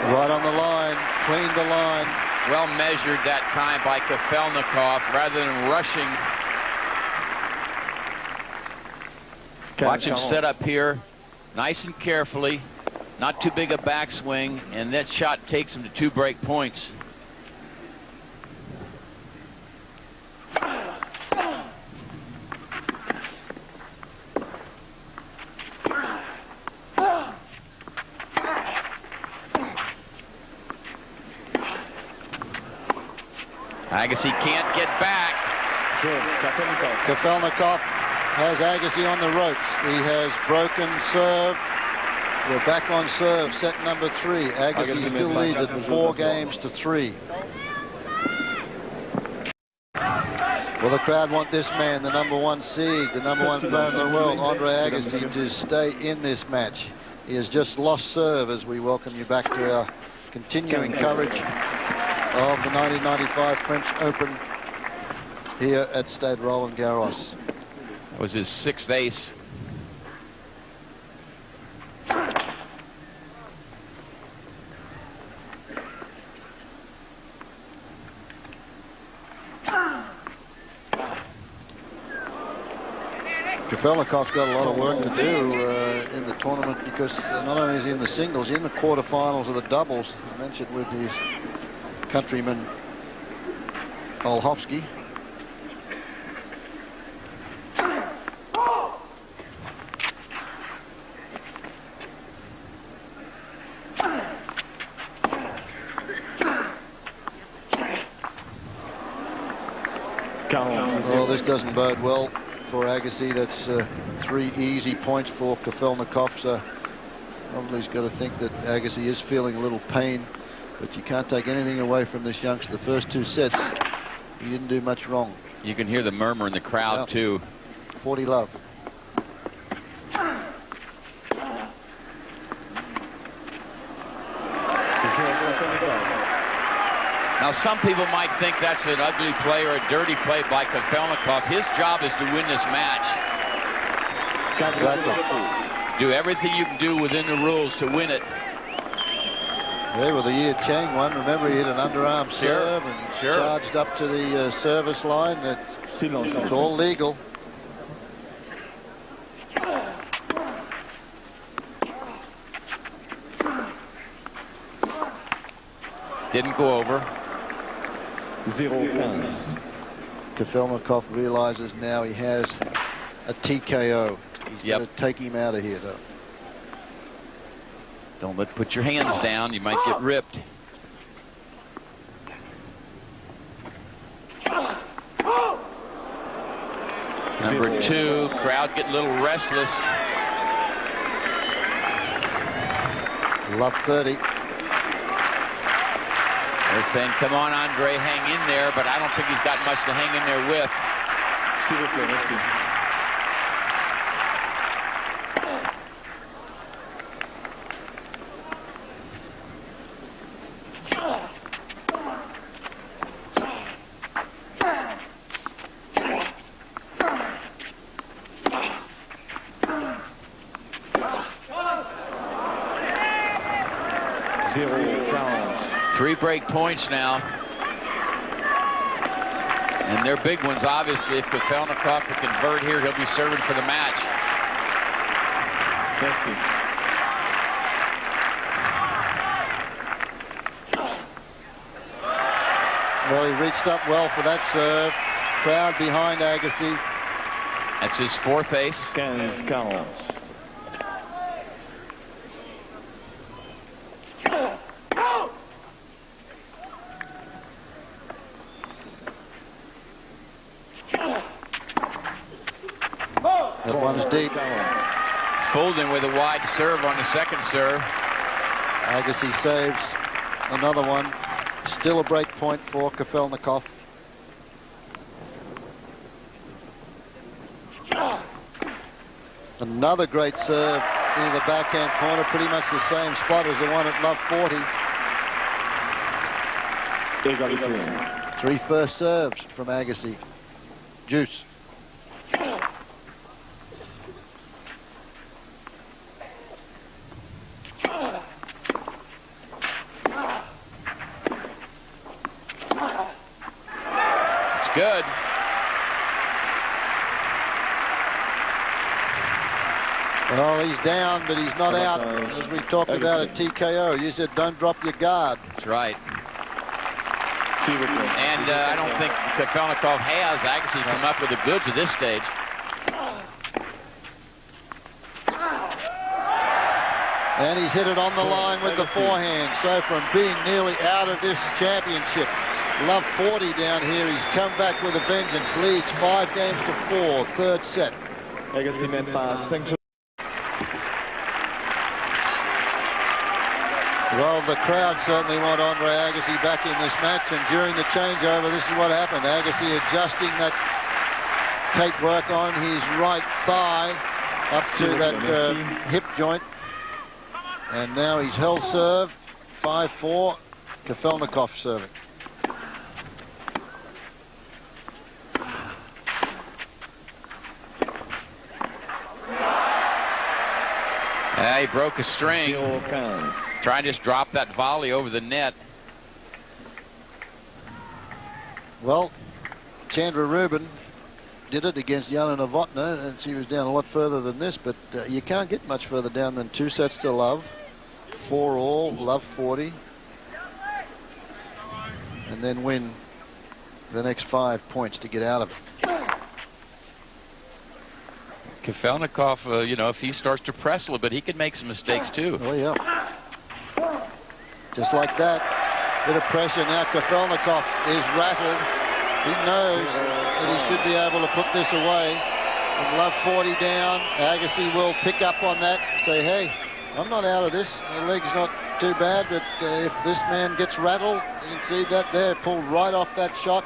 Right on the line, cleaned the line. Well measured that time by Kafjelnikov rather than rushing. Watch him set up here nice and carefully, not too big a backswing, and that shot takes him to 2 break points. Agassi can't get back. Kafjelnikov has Agassi on the ropes. He has broken serve We're back on serve, set number 3. Agassi still leads at 4 games to 3. Well, the crowd want this man, the number 1 seed, the number 1 player in the world, Andre Agassi, to stay in this match. He has just lost serve as we welcome you back to our continuing coverage of the 1995 French Open here at Stade Roland Garros. It was his 6th ace. Kafjelnikov's got a lot of work to do in the tournament, because not only is he in the singles, in the quarterfinals of the doubles. I mentioned with his countryman Olhovsky. Well, this doesn't bode well for Agassi. That's 3 easy points for Kafjelnikov. So probably he's got to think that Agassi is feeling a little pain, but you can't take anything away from this youngster. The first 2 sets, he didn't do much wrong. You can hear the murmur in the crowd, too. 40 love. Now, some people might think that's an ugly play or a dirty play by Kafjelnikov. His job is to win this match. Exactly. Do everything you can do within the rules to win it. Yeah, well, the Yi Chang one, remember, he hit an underarm serve and charged up to the service line. It's all legal. Didn't go over. 0-15. Kafjelnikov realizes now he has a TKO. He's got to take him out of here, though. Don't put your hands down. You might get ripped. Number 2, crowd get a little restless. Love 30. They're saying, come on, Andre, hang in there, but I don't think he's got much to hang in there with. Three break points now. And they're big ones, obviously. If Kafjelnikov can convert here, he'll be serving for the match. Well, he reached up well for that serve. Crowd behind Agassi. That's his 4th ace. 15-40. That one's deep. Folding with a wide serve on the 2nd serve. Agassi saves another one. Still a break point for Kafjelnikov. Another great serve into the backhand corner, pretty much the same spot as the one at love 40. 3 first serves from Agassi. Juice. Good. Well, he's down, but he's not out. As we talked about at TKO, you said don't drop your guard. That's right. And I don't think Kafjelnikov has. Agassi's come up with the goods at this stage. And he's hit it on the line with the forehand. So from being nearly out of this championship, love 40 down here, he's come back with a vengeance. Leads 5 games to 4, 3rd set. Well, the crowd certainly want Andre Agassi back in this match, and during the changeover, this is what happened. Agassi adjusting that tape work on his right thigh up to that hip joint. And now he's held serve, 5-4, Kafjelnikov serving. He broke a string. Trying to just drop that volley over the net. Well, Chandra Rubin did it against Yana Novotná, and she was down a lot further than this, but you can't get much further down than 2 sets to love. 4-all, love 40. And then win the next 5 points to get out of it. Kafjelnikov, you know, if he starts to press a little bit, he can make some mistakes too. Oh, yeah. Just like that. Bit of pressure. Now Kafjelnikov is rattled. He knows that he should be able to put this away. And love 40 down. Agassi will pick up on that. Say, hey, I'm not out of this. The leg's not too bad, but if this man gets rattled, you can see that there. Pulled right off that shot.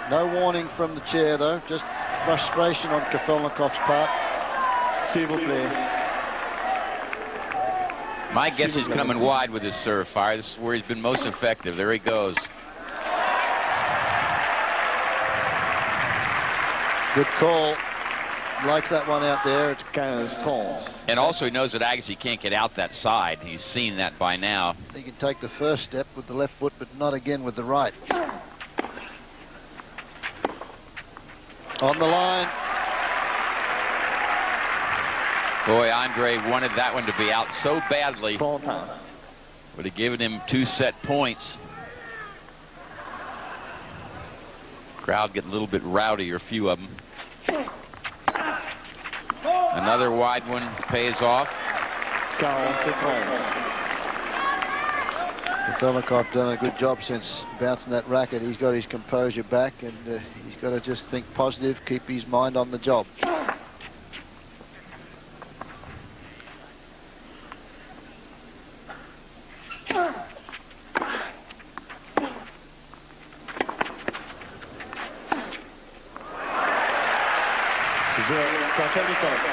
No warning from the chair, though. Just frustration on Kafjelnikov's part. My guess is coming wide with his serve fire. This is where he's been most effective. There he goes. Good call. Likes that one out there. It's kind of tall. And also he knows that Agassi can't get out that side. He's seen that by now. He can take the first step with the left foot, but not again with the right. On the line. Boy, Andre wanted that one to be out so badly. Would have given him 2 set points. Crowd getting a little bit rowdy, or a few of them. Another wide one pays off. Kafjelnikov done a good job since bouncing that racket. He's got his composure back, and he's got to just think positive, keep his mind on the job.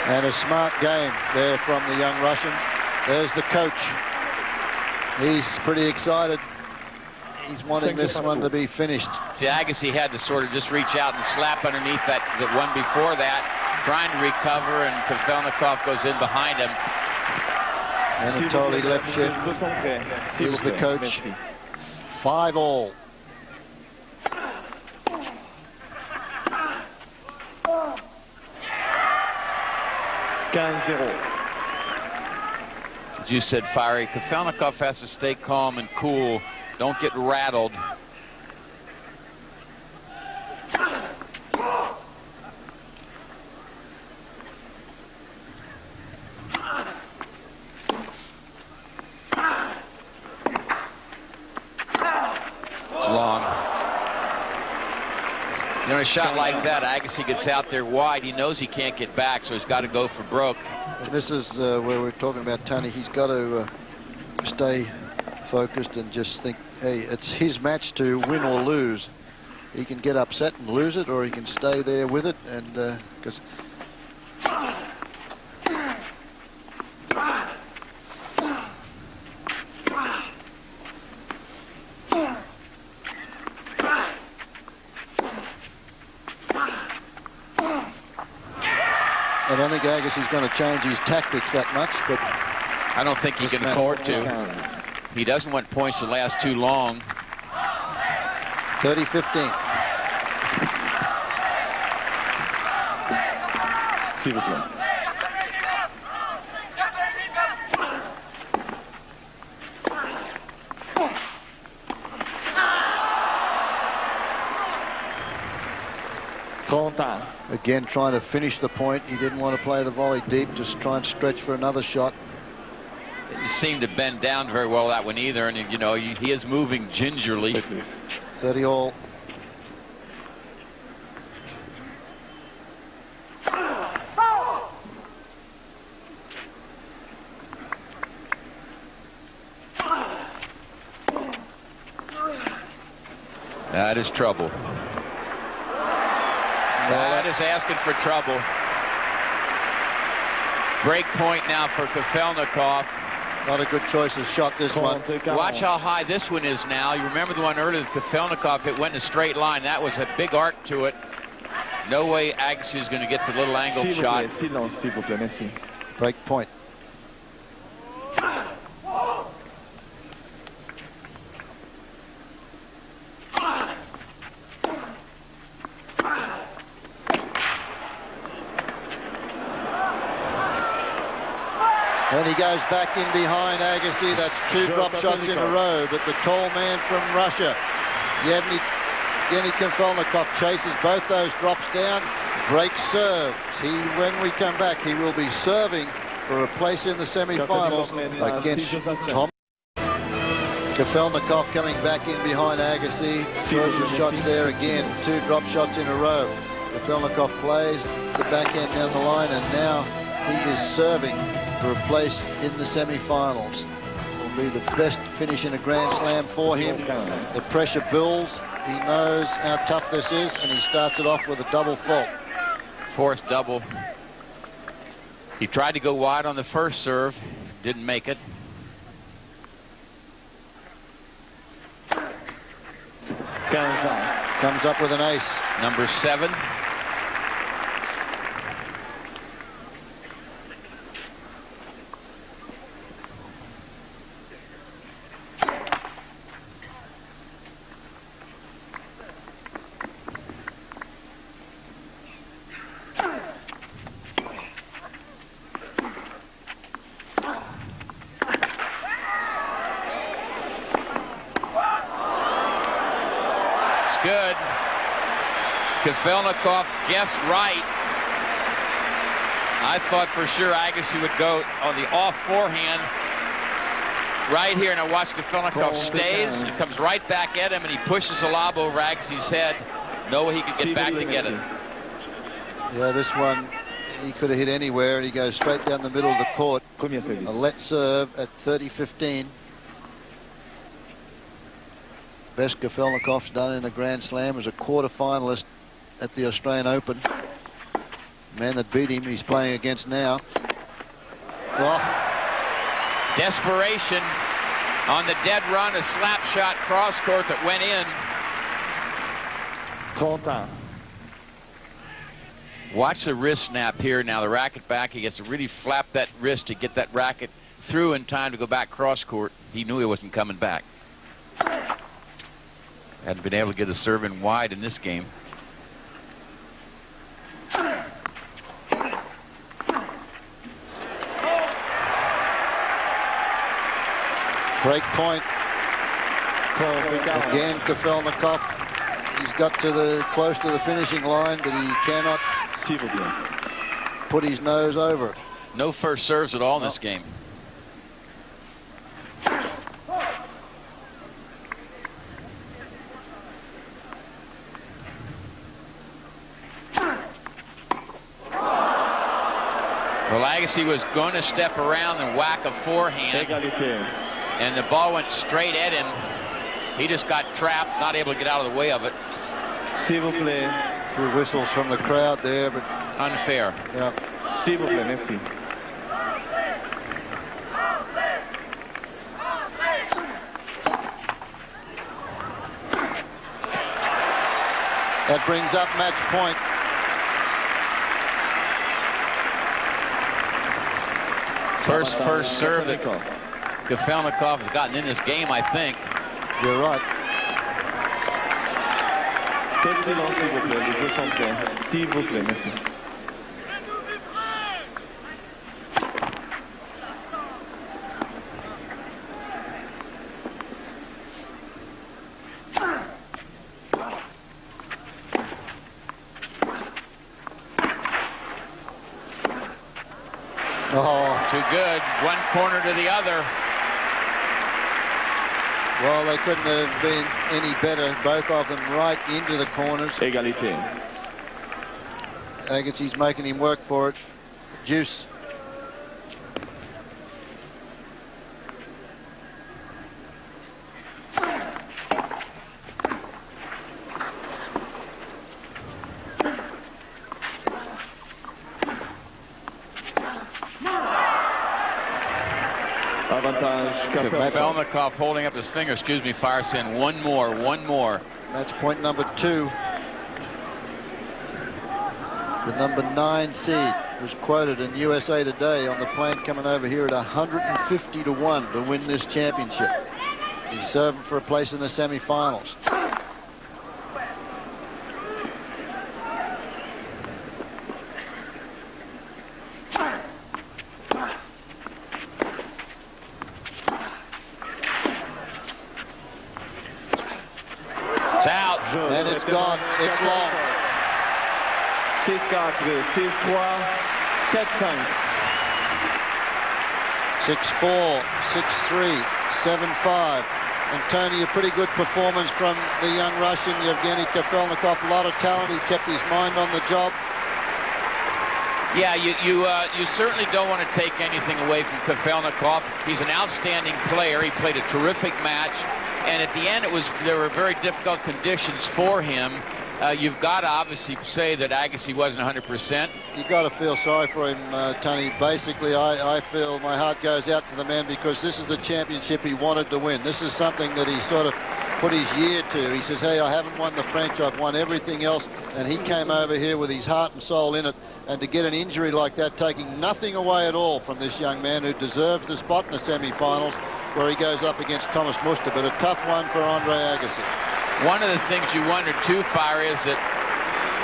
And a smart game there from the young Russian. There's the coach. He's pretty excited. He's wanting this one to be finished. See, Agassi had to sort of just reach out and slap underneath that one before that, trying to recover, and Kafjelnikov goes in behind him. Anatoly Lepshin is the coach. 5-all. As you said, Fiery, Kafjelnikov has to stay calm and cool. Don't get rattled. It's long. You know, a shot like that, Agassi gets out there wide. He knows he can't get back, so he's got to go for broke. And this is where we're talking about Tony. He's got to stay focused and just think, hey, it's his match to win or lose. He can get upset and lose it, or he can stay there with it, and because I don't think Agassi's going to change his tactics that much, but I don't think he can afford to. He doesn't want points to last too long. 30-15. Again, trying to finish the point. He didn't want to play the volley deep, just try and stretch for another shot. He seemed to bend down very well that one either, and you know, he is moving gingerly. 30-all. That is trouble. That is asking for trouble. Break point now for Kafjelnikov. Not a good choice of shot, this one. Watch how high this one is now. You remember the one earlier, Kafjelnikov, it went in a straight line. That was a big arc to it. No way Agassi is going to get the little angled shot. Break point. And he goes back in behind Agassi. That's 2 drop shots in a row. But the tall man from Russia, Yevgeny Kafjelnikov, chases both those drops down. Breaks serves. When we come back, he will be serving for a place in the semi-finals against Tom. Kafjelnikov coming back in behind Agassi. Throws the shots there again. 2 drop shots in a row. Kafjelnikov plays the backhand down the line, and now he is serving for a place in the semi-finals. It will be the best finish in a Grand Slam for him. The pressure builds. He knows how tough this is, and he starts it off with a double fault. Fourth double. He tried to go wide on the first serve. Didn't make it. Comes up with an ace. Number 7. Good. Kafjelnikov guessed right. I thought for sure Agassi would go on the off forehand right here. Now watch Kafjelnikov stays and comes right back at him, and he pushes a lob over Agassi's head. No way he could get back to get it. Yeah, this one he could have hit anywhere, and he goes straight down the middle of the court. A let serve at 30-15. Best Kafjelnikov's done in a Grand Slam as a quarter-finalist at the Australian Open. The man that beat him, he's playing against now. Oh. Desperation on the dead run, a slap shot cross court that went in. Watch the wrist snap here. Now the racket back. He gets to really flap that wrist to get that racket through in time to go back cross court. He knew he wasn't coming back. Hadn't been able to get a serve in wide in this game. Break point. Again, Kafjelnikov. He's got to the close to the finishing line, but he cannot put his nose over it. No first serves at all in this game. Well, Agassi was going to step around and whack a forehand, and the ball went straight at him. He just got trapped, not able to get out of the way of it. Few whistles from the crowd there, but unfair. Yeah. That brings up match point. First serve that Kafjelnikov has gotten in this game, I think. You're right. Oh, too good. One corner to the other. Well, they couldn't have been any better. Both of them right into the corners. Égalité. Agassi's making him work for it. Juice. Avantage Kafjelnikov holding up his finger, excuse me, Fire saying one more. That's point number 2. The number 9 seed was quoted in USA Today on the plane coming over here at 150 to 1 to win this championship. He's serving for a place in the semi-finals. It's out. And it's gone. It's long. 6-4, 6-3, 7-5. 6-4, 6-3, 7-5. And Tony, a pretty good performance from the young Russian, Yevgeny Kafjelnikov. A lot of talent. He kept his mind on the job. Yeah, you certainly don't want to take anything away from Kafjelnikov. He's an outstanding player. He played a terrific match. And at the end, there were very difficult conditions for him. You've got to obviously say that Agassi wasn't 100%. You've got to feel sorry for him, Tony. Basically, I feel my heart goes out to the man because this is the championship he wanted to win. This is something that he sort of put his year to. He says, hey, I haven't won the French, I've won everything else. And he came over here with his heart and soul in it. And to get an injury like that, taking nothing away at all from this young man who deserves the spot in the semi-finals, where he goes up against Thomas Muster, but a tough one for Andre Agassi. One of the things you wonder too, Fire, is that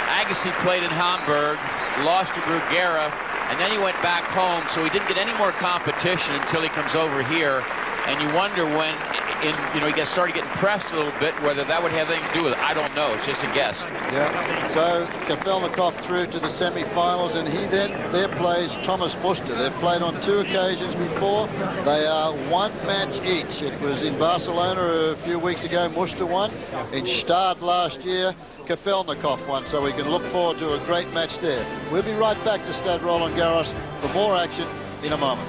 Agassi played in Hamburg, lost to Bruguera, and then he went back home, so he didn't get any more competition until he comes over here. And you wonder when, he started getting pressed a little bit, whether that would have anything to do with it. I don't know. It's just a guess. Yeah. So Kafjelnikov through to the semi-finals, and he there plays Thomas Muster. They've played on 2 occasions before. They are 1 match each. It was in Barcelona a few weeks ago. Muster won. In Stade last year, Kafjelnikov won. So we can look forward to a great match there. We'll be right back to Stade Roland Garros for more action in a moment.